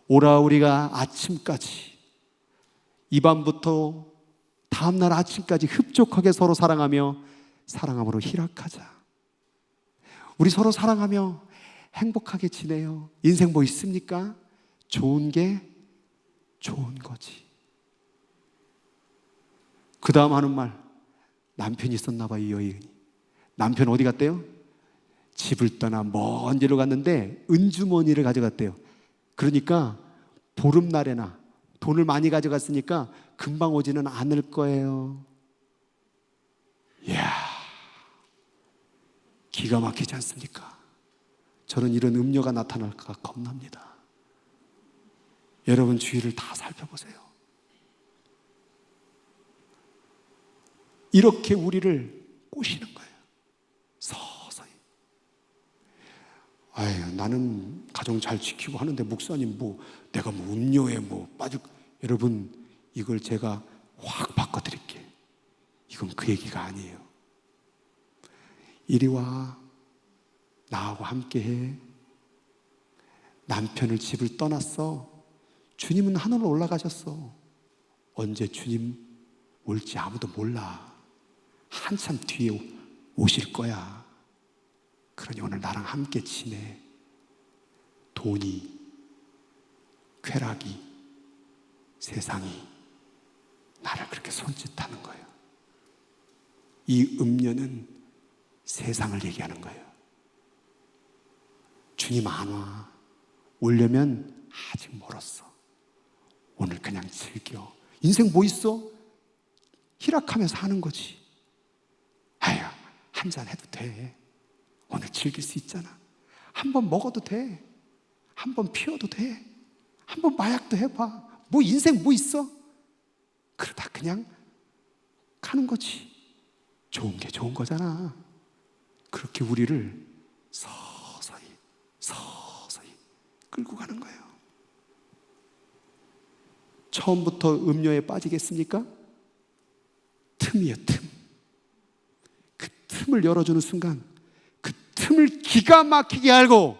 A: 오라 우리가 아침까지, 이 밤부터 다음날 아침까지 흡족하게 서로 사랑하며 사랑함으로 희락하자. 우리 서로 사랑하며 행복하게 지내요. 인생 뭐 있습니까? 좋은 게 좋은 거지. 그 다음 하는 말, 남편이 있었나 봐. 이 여인이 남편 어디 갔대요? 집을 떠나 먼 데로 갔는데 은주머니를 가져갔대요. 그러니까 보름날에나 돈을 많이 가져갔으니까 금방 오지는 않을 거예요. 이야, 기가 막히지 않습니까? 저는 이런 음녀가 나타날까 겁납니다. 여러분 주위를 다 살펴보세요. 이렇게 우리를 꼬시는 거예요. 서서히. 아유, 나는 가정 잘 지키고 하는데 목사님 뭐 내가 뭐 음료에 뭐 빠질. 여러분 이걸 제가 확 바꿔드릴게. 이건 그 얘기가 아니에요. 이리 와. 나하고 함께해. 남편을 집을 떠났어. 주님은 하늘로 올라가셨어. 언제 주님 올지 아무도 몰라. 한참 뒤에 오실 거야. 그러니 오늘 나랑 함께 지내. 돈이, 쾌락이, 세상이 나를 그렇게 손짓하는 거예요. 이 음녀는 세상을 얘기하는 거예요. 주님 안 와. 오려면 아직 멀었어. 오늘 그냥 즐겨. 인생 뭐 있어? 희락하면서 하는 거지. 아유, 한잔 해도 돼. 오늘 즐길 수 있잖아. 한 번 먹어도 돼. 한 번 피워도 돼. 한 번 마약도 해봐. 뭐 인생 뭐 있어? 그러다 그냥 가는 거지. 좋은 게 좋은 거잖아. 그렇게 우리를 서서히 끌고 가는 거예요. 처음부터 음료에 빠지겠습니까? 틈이에요, 틈. 그 틈을 열어주는 순간 그 틈을 기가 막히게 알고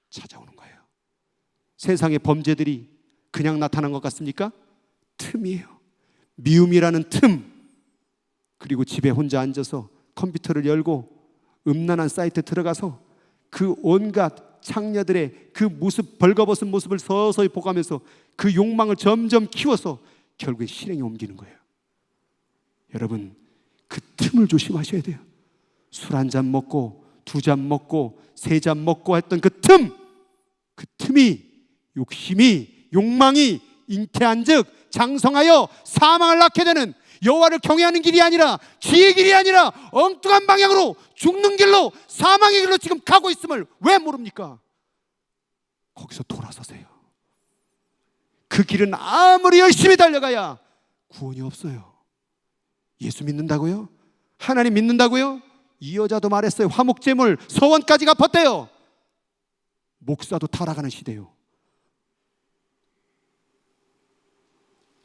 A: 찾아오는 거예요. 세상의 범죄들이 그냥 나타난 것 같습니까? 틈이에요. 미움이라는 틈. 그리고 집에 혼자 앉아서 컴퓨터를 열고 음란한 사이트 들어가서 그 온갖 창녀들의 그 모습, 벌거벗은 모습을 서서히 보가면서 그 욕망을 점점 키워서 결국에 실행에 옮기는 거예요. 여러분 그 틈을 조심하셔야 돼요. 술 한 잔 먹고 2잔 먹고 3잔 먹고 했던 그 틈, 그 틈이 욕심이, 욕망이 잉태한 즉 장성하여 사망을 낳게 되는, 여호와를 경외하는 길이 아니라 지혜의 길이 아니라 엉뚱한 방향으로 죽는 길로, 사망의 길로 지금 가고 있음을 왜 모릅니까? 거기서 돌아서세요. 그 길은 아무리 열심히 달려가야 구원이 없어요. 예수 믿는다고요? 하나님 믿는다고요? 이 여자도 말했어요. 화목제물 서원까지 갚았대요. 목사도 타락하는 시대요.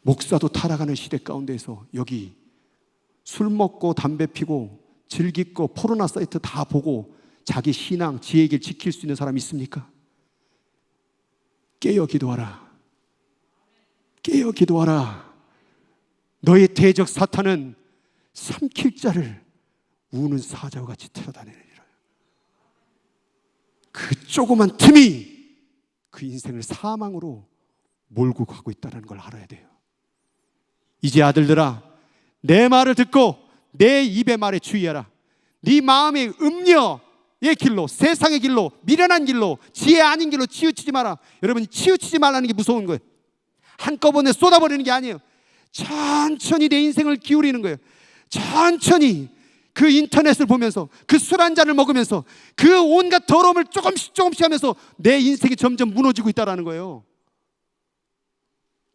A: 목사도 타락하는 시대 가운데서 여기 술 먹고 담배 피고 즐기고 포르노 사이트 다 보고 자기 신앙, 지혜의 길 지킬 수 있는 사람이 있습니까? 깨어 기도하라. 깨어 기도하라. 너의 대적 사탄은 삼킬 자를 우는 사자와 같이 찾아다니느니라. 그 조그만 틈이 그 인생을 사망으로 몰고 가고 있다는 걸 알아야 돼요. 이제 아들들아, 내 말을 듣고 내 입의 말에 주의하라. 네 마음의 음녀의 길로, 세상의 길로, 미련한 길로, 지혜 아닌 길로 치우치지 마라. 여러분, 치우치지 말라는 게 무서운 거예요. 한꺼번에 쏟아버리는 게 아니에요. 천천히 내 인생을 기울이는 거예요. 천천히 그 인터넷을 보면서, 그 술 한 잔을 먹으면서, 그 온갖 더러움을 조금씩 하면서 내 인생이 점점 무너지고 있다는 거예요.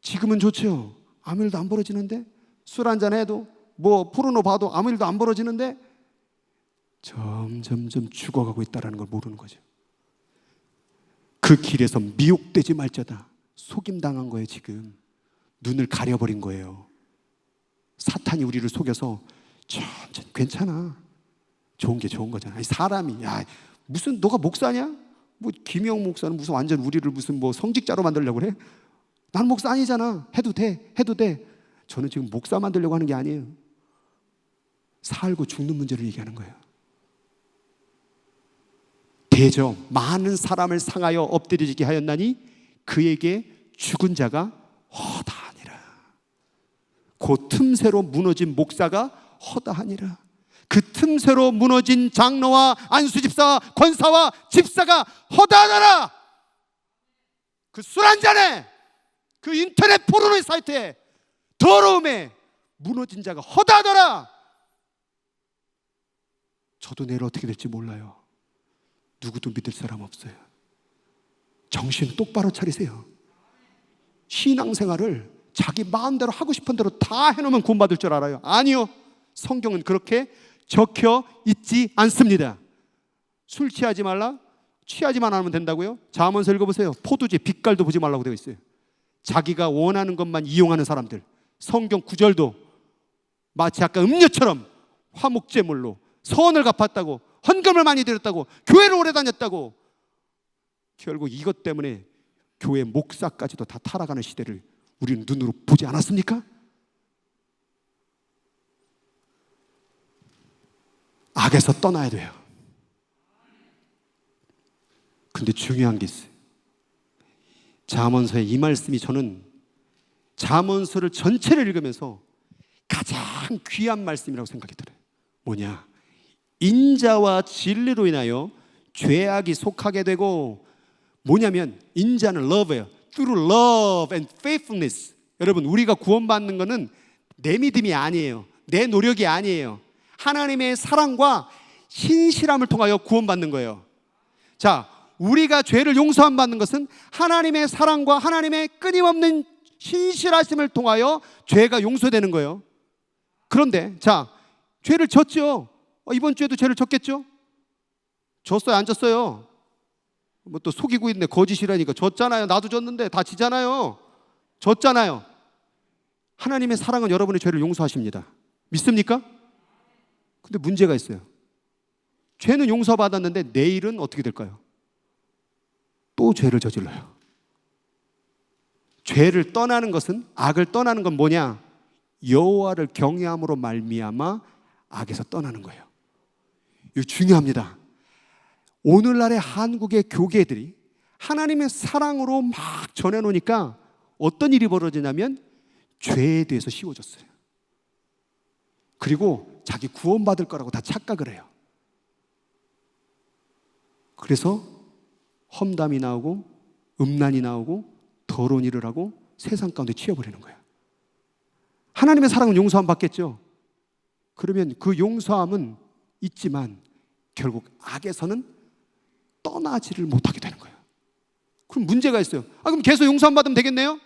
A: 지금은 좋죠. 아무 일도 안 벌어지는데, 술 한 잔 해도 뭐 포르노 봐도 아무 일도 안 벌어지는데 점점 죽어가고 있다는 걸 모르는 거죠. 그 길에서 미혹되지 말자다. 속임당한 거예요. 지금 눈을 가려버린 거예요. 사탄이 우리를 속여서 천천히, 괜찮아, 좋은 게 좋은 거잖아. 아니, 사람이, 야, 무슨 너가 목사냐? 뭐 김영 목사는 무슨 완전 우리를 무슨 뭐 성직자로 만들려고 그래? 난 목사 아니잖아. 해도 돼. 저는 지금 목사 만들려고 하는 게 아니에요. 살고 죽는 문제를 얘기하는 거예요. 대저 많은 사람을 상하여 엎드리게 하였나니 그에게 죽은 자가 허다하니라. 그 틈새로 무너진 목사가 허다하니라. 그 틈새로 무너진 장로와 안수집사와 권사와 집사가 허다하더라. 그 술 한잔에, 그 인터넷 포르노 사이트에, 더러움에 무너진 자가 허다하더라. 저도 내일 어떻게 될지 몰라요. 누구도 믿을 사람 없어요. 정신 똑바로 차리세요. 신앙생활을 자기 마음대로 하고 싶은 대로 다 해놓으면 구원받을 줄 알아요? 아니요. 성경은 그렇게 적혀 있지 않습니다. 술 취하지 말라? 취하지만 않으면 된다고요? 잠언서 읽어보세요. 포도주에 빛깔도 보지 말라고 되어 있어요. 자기가 원하는 것만 이용하는 사람들, 성경 구절도 마치 아까 음료처럼 화목제물로 선을 갚았다고, 헌금을 많이 드렸다고, 교회를 오래 다녔다고, 결국 이것 때문에 교회 목사까지도 다 타락하는 시대를 우리는 눈으로 보지 않았습니까? 악에서 떠나야 돼요. 근데 중요한 게 있어요. 잠언서의 이 말씀이 저는 잠언서를 전체를 읽으면서 가장 귀한 말씀이라고 생각이 들어요. 뭐냐? 인자와 진리로 인하여 죄악이 속하게 되고, 뭐냐면 인자는 love예요. Through love and faithfulness. 여러분, 우리가 구원받는 것은 내 믿음이 아니에요. 내 노력이 아니에요. 하나님의 사랑과 신실함을 통하여 구원받는 거예요. 자, 우리가 죄를 용서함 받는 것은 하나님의 사랑과 하나님의 끊임없는 신실하심을 통하여 죄가 용서되는 거예요. 그런데 자, 죄를 졌죠. 이번 주에도 죄를 졌겠죠? 졌어요, 안 졌어요? 뭐 또 속이고 있네. 거짓이라니까. 졌잖아요. 나도 졌는데 다 지잖아요. 졌잖아요. 하나님의 사랑은 여러분의 죄를 용서하십니다. 믿습니까? 근데 문제가 있어요. 죄는 용서받았는데 내일은 어떻게 될까요? 또 죄를 저질러요. 죄를 떠나는 것은, 악을 떠나는 건 뭐냐? 여호와를 경외함으로 말미암아 악에서 떠나는 거예요. 이거 중요합니다. 오늘날의 한국의 교계들이 하나님의 사랑으로 막 전해놓으니까 어떤 일이 벌어지냐면 죄에 대해서 쉬워졌어요. 그리고 자기 구원받을 거라고 다 착각을 해요. 그래서 험담이 나오고 음란이 나오고 더러운 일을 하고 세상 가운데 치여버리는 거예요. 하나님의 사랑은 용서함 받겠죠. 그러면 그 용서함은 있지만 결국 악에서는 떠나지를 못하게 되는 거예요. 그럼 문제가 있어요. 그럼 계속 용서함 받으면 되겠네요?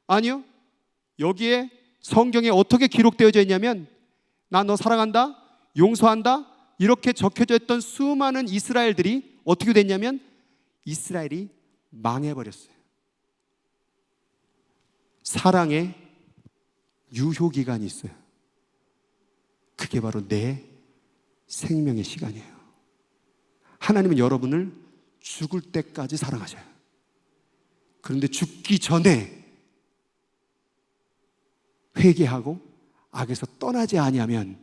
A: 아니요. 여기에 성경에 어떻게 기록되어져 있냐면, 나 너 사랑한다, 용서한다, 이렇게 적혀져 있던 수많은 이스라엘들이 어떻게 됐냐면 이스라엘이 망해버렸어요. 사랑의 유효기간이 있어요. 그게 바로 내 생명의 시간이에요. 하나님은 여러분을 죽을 때까지 사랑하셔요. 그런데 죽기 전에 회개하고 악에서 떠나지 아니하면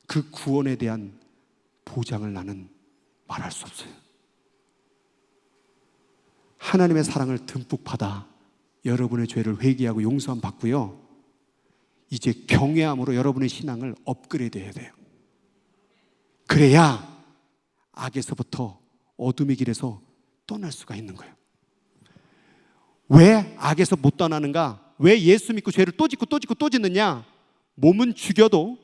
A: 그 구원에 대한 보장을 나는 말할 수 없어요. 하나님의 사랑을 듬뿍 받아 여러분의 죄를 회개하고 용서함 받고요, 이제 경외함으로 여러분의 신앙을 업그레이드 해야 돼요. 그래야 악에서부터 어둠의 길에서 떠날 수가 있는 거예요. 왜 악에서 못 떠나는가? 왜 예수 믿고 죄를 또 짓고 또 짓고 또 짓느냐? 몸은 죽여도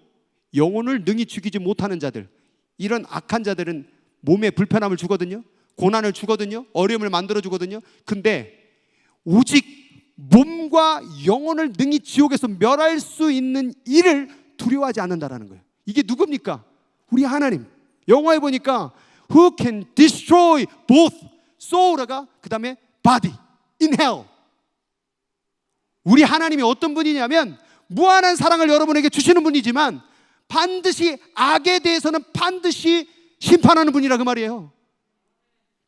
A: 영혼을 능히 죽이지 못하는 자들, 이런 악한 자들은 몸에 불편함을 주거든요, 고난을 주거든요, 어려움을 만들어 주거든요. 근데 오직 몸과 영혼을 능히 지옥에서 멸할 수 있는 일을 두려워하지 않는다라는 거예요. 이게 누굽니까? 우리 하나님. 영화에 보니까 Who can destroy both soul가 그 다음에 body in hell. 우리 하나님이 어떤 분이냐면 무한한 사랑을 여러분에게 주시는 분이지만 반드시 악에 대해서는 반드시 심판하는 분이라 그 말이에요.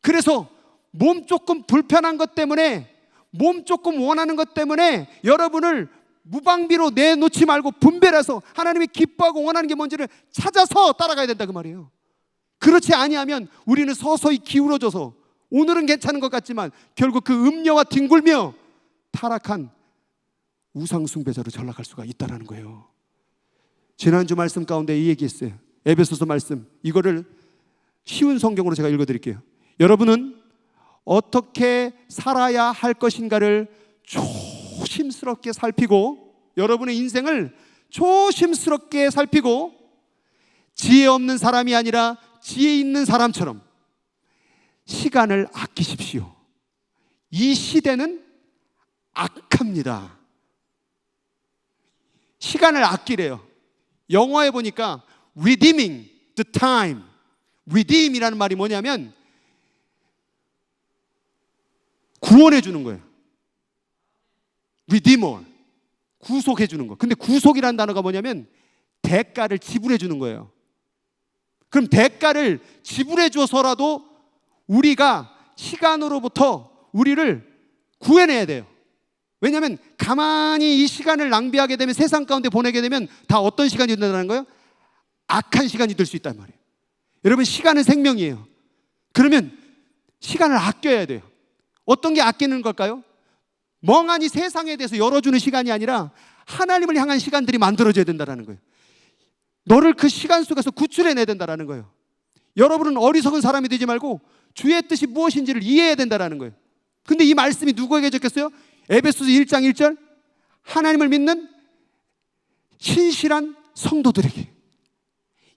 A: 그래서 몸 조금 불편한 것 때문에, 몸 조금 원하는 것 때문에 여러분을 무방비로 내놓지 말고 분별해서 하나님이 기뻐하고 원하는 게 뭔지를 찾아서 따라가야 된다 그 말이에요. 그렇지 아니하면 우리는 서서히 기울어져서 오늘은 괜찮은 것 같지만 결국 그 음녀와 뒹굴며 타락한 우상 숭배자로 전락할 수가 있다는 거예요. 지난주 말씀 가운데 이 얘기했어요. 에베소서 말씀, 이거를 쉬운 성경으로 제가 읽어드릴게요. 여러분은 어떻게 살아야 할 것인가를 조심스럽게 살피고, 여러분의 인생을 조심스럽게 살피고, 지혜 없는 사람이 아니라 지혜 있는 사람처럼 시간을 아끼십시오. 이 시대는 악합니다. 시간을 아끼래요. 영어에 보니까 redeeming the time. redeem이라는 말이 뭐냐면 구원해 주는 거예요. redeemer, 구속해 주는 거. 근데 구속이라는 단어가 뭐냐면 대가를 지불해 주는 거예요. 그럼 대가를 지불해 줘서라도 우리가 시간으로부터 우리를 구해내야 돼요. 왜냐하면 가만히 이 시간을 낭비하게 되면, 세상 가운데 보내게 되면 다 어떤 시간이 된다는 거예요? 악한 시간이 될 수 있단 말이에요. 여러분, 시간은 생명이에요. 그러면 시간을 아껴야 돼요. 어떤 게 아끼는 걸까요? 멍하니 세상에 대해서 열어주는 시간이 아니라 하나님을 향한 시간들이 만들어져야 된다는 거예요. 너를 그 시간 속에서 구출해내야 된다는 거예요. 여러분은 어리석은 사람이 되지 말고 주의 뜻이 무엇인지를 이해해야 된다는 거예요. 근데 이 말씀이 누구에게 적혔어요? 에베소서 1장 1절, 하나님을 믿는 신실한 성도들에게,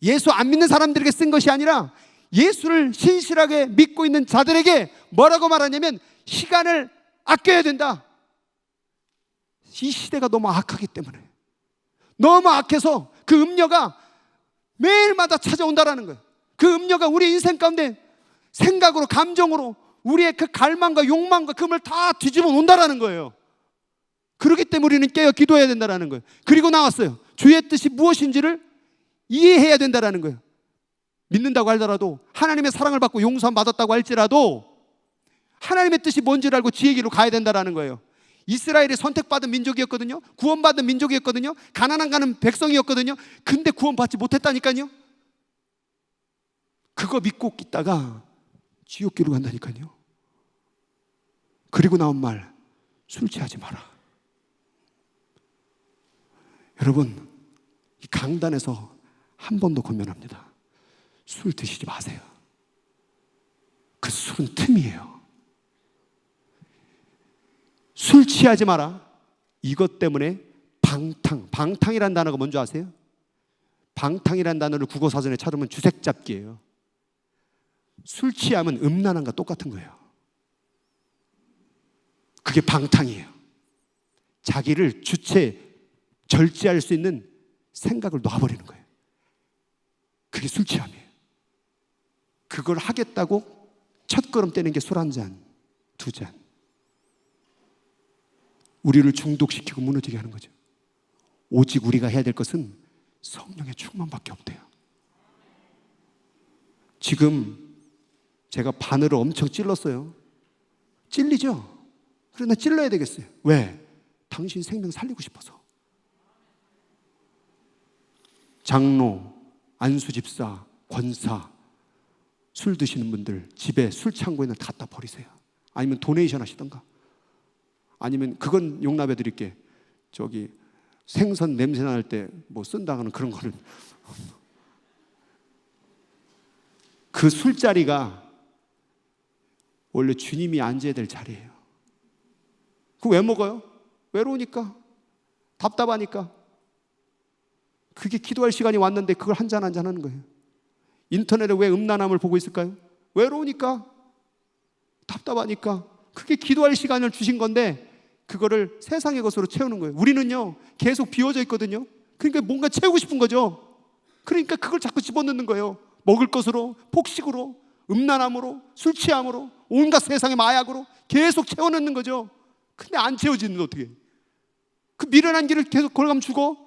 A: 예수 안 믿는 사람들에게 쓴 것이 아니라 예수를 신실하게 믿고 있는 자들에게 뭐라고 말하냐면 시간을 아껴야 된다. 이 시대가 너무 악하기 때문에, 너무 악해서 그 음녀가 매일마다 찾아온다라는 거예요. 그 음녀가 우리 인생 가운데 생각으로, 감정으로 우리의 그 갈망과 욕망과 금을 다 뒤집어 놓는다라는 거예요. 그렇기 때문에 우리는 깨어 기도해야 된다라는 거예요. 그리고 나왔어요. 주의 뜻이 무엇인지를 이해해야 된다라는 거예요. 믿는다고 하더라도, 하나님의 사랑을 받고 용서함 받았다고 할지라도 하나님의 뜻이 뭔지를 알고 지혜의 길로 가야 된다라는 거예요. 이스라엘이 선택받은 민족이었거든요. 구원받은 민족이었거든요. 가나안 가는 백성이었거든요. 근데 구원받지 못했다니까요. 그거 믿고 있다가 지옥길로 간다니까요. 그리고 나온 말, 술 취하지 마라. 여러분, 이 강단에서 한 번 더 권면합니다. 술 드시지 마세요. 그 술은 틈이에요. 술 취하지 마라. 이것 때문에 방탕이라는 단어가 뭔지 아세요? 방탕이라는 단어를 국어사전에 찾으면 주색잡기예요. 술 취하면 음란함과 똑같은 거예요. 그게 방탕이에요. 자기를 절제할 수 있는 생각을 놔버리는 거예요. 그게 술 취함이에요. 그걸 하겠다고 첫걸음 떼는 게 술 한 잔, 두 잔. 우리를 중독시키고 무너지게 하는 거죠. 오직 우리가 해야 될 것은 성령의 충만밖에 없대요. 지금 제가 바늘을 엄청 찔렀어요. 찔리죠? 그러나 찔러야 되겠어요. 왜? 당신 생명 살리고 싶어서. 장로, 안수집사, 권사, 술 드시는 분들 집에 술 창고에 갖다 버리세요. 아니면 도네이션 하시던가. 아니면 그건 용납해 드릴게. 저기 생선 냄새 날 때 뭐 쓴다거나 그런 거는. 그 술자리가 원래 주님이 앉아야 될 자리예요. 그거 왜 먹어요? 외로우니까, 답답하니까. 그게 기도할 시간이 왔는데 그걸 한 잔 한 잔 하는 거예요. 인터넷에 왜 음란함을 보고 있을까요? 외로우니까, 답답하니까. 그게 기도할 시간을 주신 건데 그거를 세상의 것으로 채우는 거예요. 우리는요 계속 비워져 있거든요. 그러니까 뭔가 채우고 싶은 거죠. 그러니까 그걸 자꾸 집어넣는 거예요. 먹을 것으로, 폭식으로, 음란함으로, 술 취함으로, 온갖 세상의 마약으로 계속 채워넣는 거죠. 근데 안 채워지는데 어떻게? 그 미련한 길을 계속 걸어가면 죽어.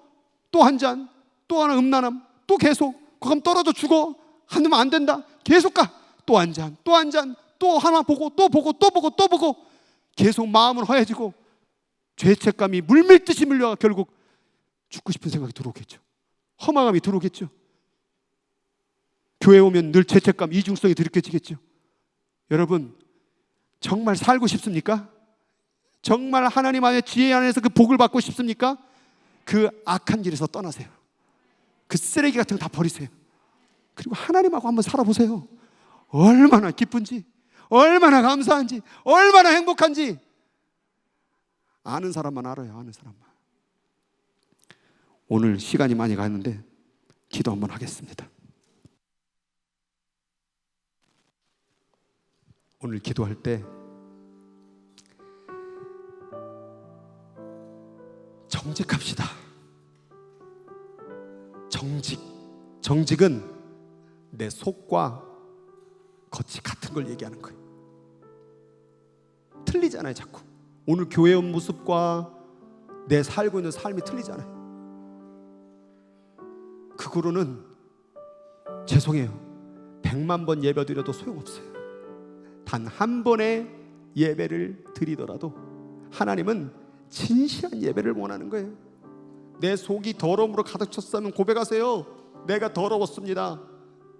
A: 또 한 잔, 또 하나 음란함, 또 계속 거기면 떨어져 죽어. 한으면 안 된다. 계속 가. 또 한 잔, 또 한 잔, 또 하나 보고 또 보고 또 보고 또 보고 계속 마음은 허해지고 죄책감이 물밀듯이 밀려가 결국 죽고 싶은 생각이 들어오겠죠. 허망함이 들어오겠죠. 교회 오면 늘 죄책감, 이중성이 들이켜지겠죠. 여러분, 정말 살고 싶습니까? 정말 하나님 안에 지혜 안에서 그 복을 받고 싶습니까? 그 악한 길에서 떠나세요. 그 쓰레기 같은 거 다 버리세요. 그리고 하나님하고 한번 살아보세요. 얼마나 기쁜지, 얼마나 감사한지, 얼마나 행복한지. 아는 사람만 알아요. 아는 사람만. 오늘 시간이 많이 갔는데 기도 한번 하겠습니다. 오늘 기도할 때 정직합시다. 정직은 내 속과 겉이 같은 걸 얘기하는 거예요. 틀리잖아요. 자꾸 오늘 교회 온 모습과 내 살고 있는 삶이 틀리잖아요. 그거로는 죄송해요, 100만 번 예배 드려도 소용없어요. 단 한 번의 예배를 드리더라도 하나님은 진실한 예배를 원하는 거예요. 내 속이 더러움으로 가득 찼으면 고백하세요. 내가 더러웠습니다.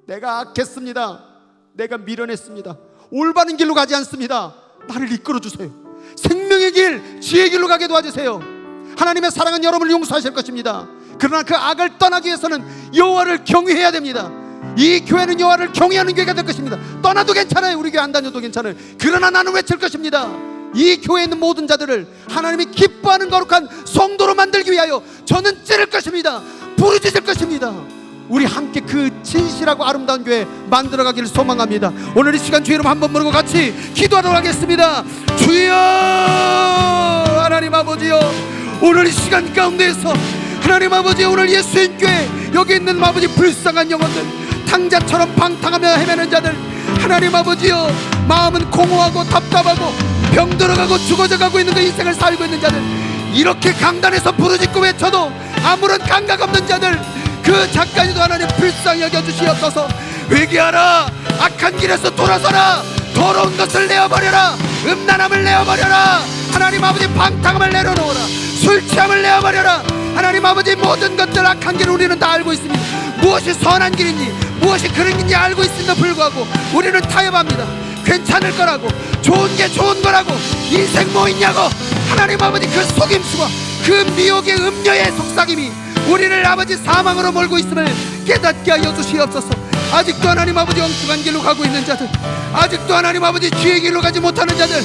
A: 내가 악했습니다. 내가 미련했습니다. 올바른 길로 가지 않습니다. 나를 이끌어 주세요. 생명의 길, 지혜의 길로 가게 도와주세요. 하나님의 사랑은 여러분을 용서하실 것입니다. 그러나 그 악을 떠나기 위해서는 여호와를 경외해야 됩니다. 이 교회는 여호와를 경외하는 교회가 될 것입니다. 떠나도 괜찮아요. 우리 교회 안 다녀도 괜찮아요. 그러나 나는 외칠 것입니다. 이 교회에 있는 모든 자들을 하나님이 기뻐하는 거룩한 성도로 만들기 위하여 저는 찌를 것입니다. 부르짖을 것입니다. 우리 함께 그 진실하고 아름다운 교회 만들어가기를 소망합니다. 오늘 이 시간 주 이름 한번 부르고 같이 기도하도록 하겠습니다. 주여, 하나님 아버지여, 오늘 이 시간 가운데에서 하나님 아버지, 오늘 예수님 교회 여기 있는 아버지 불쌍한 영혼들, 탕자처럼 방탕하며 헤매는 자들, 하나님 아버지여, 마음은 공허하고 답답하고 병들어가고 죽어져가고 있는 그 인생을 살고 있는 자들, 이렇게 강단에서 부르짖고 외쳐도 아무런 감각 없는 자들, 그 작가님도 하나님 불쌍히 여겨주시옵소서. 회개하라. 악한 길에서 돌아서라. 더러운 것을 내어버려라. 음란함을 내어버려라. 하나님 아버지 방탕함을 내려놓으라. 술 취함을 내어버려라. 하나님 아버지 모든 것들 악한 길을 우리는 다 알고 있습니다. 무엇이 선한 길인지 무엇이 그런 길인지 알고 있음에도 불구하고 우리는 타협합니다. 괜찮을 거라고, 좋은 게 좋은 거라고, 인생 뭐 있냐고, 하나님 아버지 그 속임수와 그 미혹의 음녀의 속삭임이 우리를 아버지 사망으로 몰고 있음을 깨닫게 하여 주시옵소서. 아직도 하나님 아버지 엉뚱한 길로 가고 있는 자들, 아직도 하나님 아버지 지혜의 길로 가지 못하는 자들,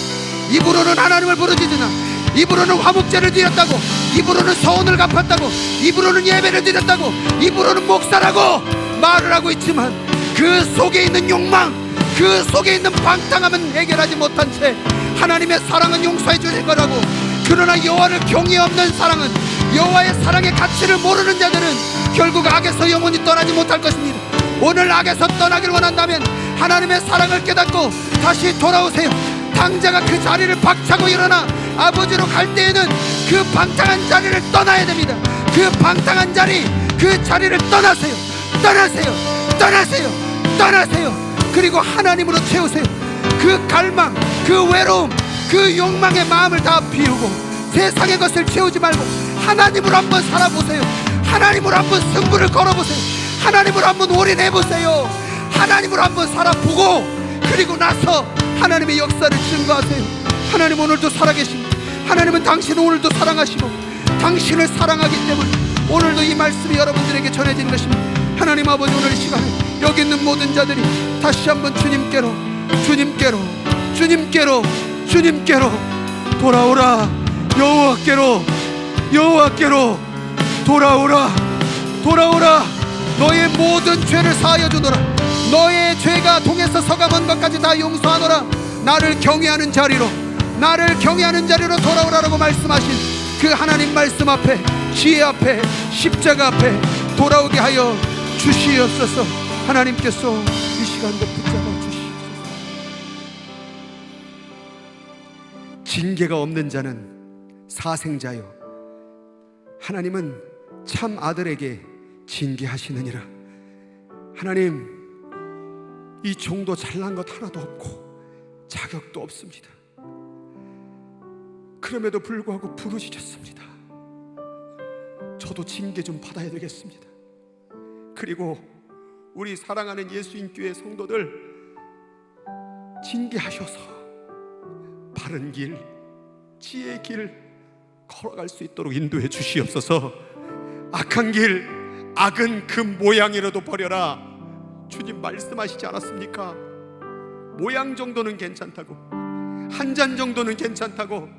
A: 입으로는 하나님을 부르짖으나 입으로는 화목제를 드렸다고, 입으로는 서원을 갚았다고, 입으로는 예배를 드렸다고, 입으로는 목사라고 말을 하고 있지만 그 속에 있는 욕망, 그 속에 있는 방탕함은 해결하지 못한 채 하나님의 사랑은 용서해 주실 거라고, 그러나 여호와를 경외 없는 사랑은, 여호와의 사랑의 가치를 모르는 자들은 결국 악에서 영원히 떠나지 못할 것입니다. 오늘 악에서 떠나길 원한다면 하나님의 사랑을 깨닫고 다시 돌아오세요. 당자가 그 자리를 박차고 일어나 아버지로 갈 때에는 그 방탕한 자리를 떠나야 됩니다. 그 방탕한 자리, 그 자리를 떠나세요. 떠나세요. 떠나세요. 떠나세요. 그리고 하나님으로 채우세요. 그 갈망, 그 외로움, 그 욕망의 마음을 다 비우고 세상의 것을 채우지 말고 하나님으로 한번 살아보세요. 하나님으로 한번 승부를 걸어보세요. 하나님으로 한번 올인해보세요. 하나님으로 한번 살아보고 그리고 나서 하나님의 역사를 증거하세요. 하나님 오늘도 살아계십니다. 하나님은 당신을 오늘도 사랑하시고 당신을 사랑하기 때문에 오늘도 이 말씀이 여러분들에게 전해지는 것입니다. 하나님 아버지, 오늘 이 시간에 여기 있는 모든 자들이 다시 한번 주님께로 돌아오라. 여호와께로 돌아오라. 너의 모든 죄를 사하여 주노라. 너의 죄가 동에서 서가 먼 것까지 다 용서하노라. 나를 경외하는 자리로 돌아오라라고 말씀하신 그 하나님 말씀 앞에, 지혜 앞에, 십자가 앞에 돌아오게 하여 주시옵소서. 하나님께서 이 시간도 붙잡아 주시옵소서. 징계가 없는 자는 사생자요, 하나님은 참 아들에게 징계하시느니라. 하나님, 이 종도 잘난 것 하나도 없고 자격도 없습니다. 그럼에도 불구하고 부르짖었습니다. 저도 징계 좀 받아야 되겠습니다. 그리고 우리 사랑하는 예수인교회 성도들 징계하셔서 바른 길, 지혜의 길 걸어갈 수 있도록 인도해 주시옵소서. 악한 길, 악은 그 모양이라도 버려라. 주님 말씀하시지 않았습니까? 모양 정도는 괜찮다고, 한 잔 정도는 괜찮다고,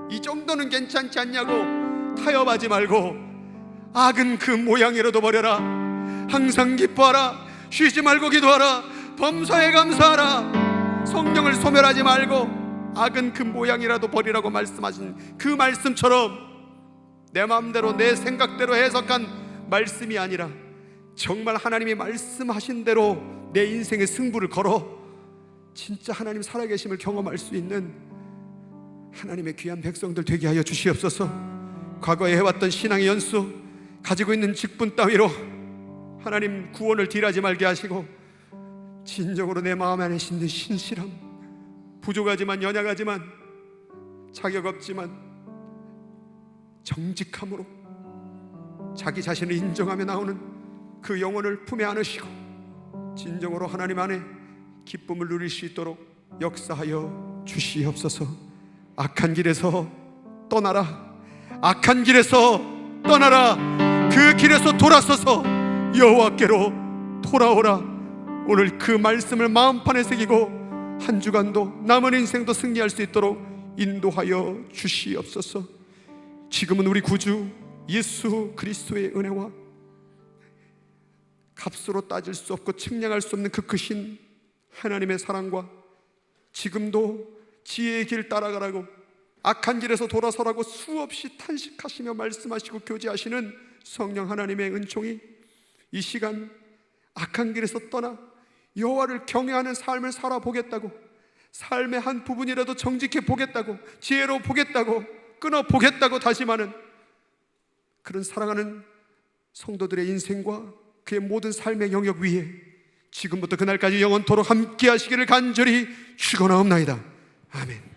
A: 이 정도는 괜찮지 않냐고 타협하지 말고, 악은 그 모양이라도 버려라. 항상 기뻐하라. 쉬지 말고 기도하라. 범사에 감사하라. 성령을 소멸하지 말고 악은 그 모양이라도 버리라고 말씀하신 그 말씀처럼 내 마음대로 내 생각대로 해석한 말씀이 아니라 정말 하나님이 말씀하신 대로 내 인생의 승부를 걸어 진짜 하나님 살아계심을 경험할 수 있는 하나님의 귀한 백성들 되게 하여 주시옵소서. 과거에 해왔던 신앙의 연수, 가지고 있는 직분 따위로 하나님 구원을 딜하지 말게 하시고 진정으로 내 마음 안에 있는 신실함, 부족하지만 연약하지만 자격 없지만 정직함으로 자기 자신을 인정하며 나오는 그 영혼을 품에 안으시고 진정으로 하나님 안에 기쁨을 누릴 수 있도록 역사하여 주시옵소서. 악한 길에서 떠나라. 악한 길에서 떠나라. 그 길에서 돌아서서 여호와께로 돌아오라. 오늘 그 말씀을 마음판에 새기고 한 주간도 남은 인생도 승리할 수 있도록 인도하여 주시옵소서. 지금은 우리 구주 예수 그리스도의 은혜와 값으로 따질 수 없고 측량할 수 없는 그 크신 하나님의 사랑과 지금도 지혜의 길 따라가라고 악한 길에서 돌아서라고 수없이 탄식하시며 말씀하시고 교제하시는 성령 하나님의 은총이 이 시간 악한 길에서 떠나 여호와를 경외하는 삶을 살아보겠다고, 삶의 한 부분이라도 정직해 보겠다고, 지혜로 보겠다고, 끊어 보겠다고 다짐하는 그런 사랑하는 성도들의 인생과 그의 모든 삶의 영역 위에 지금부터 그날까지 영원토록 함께 하시기를 간절히 축원하옵나이다. 아멘.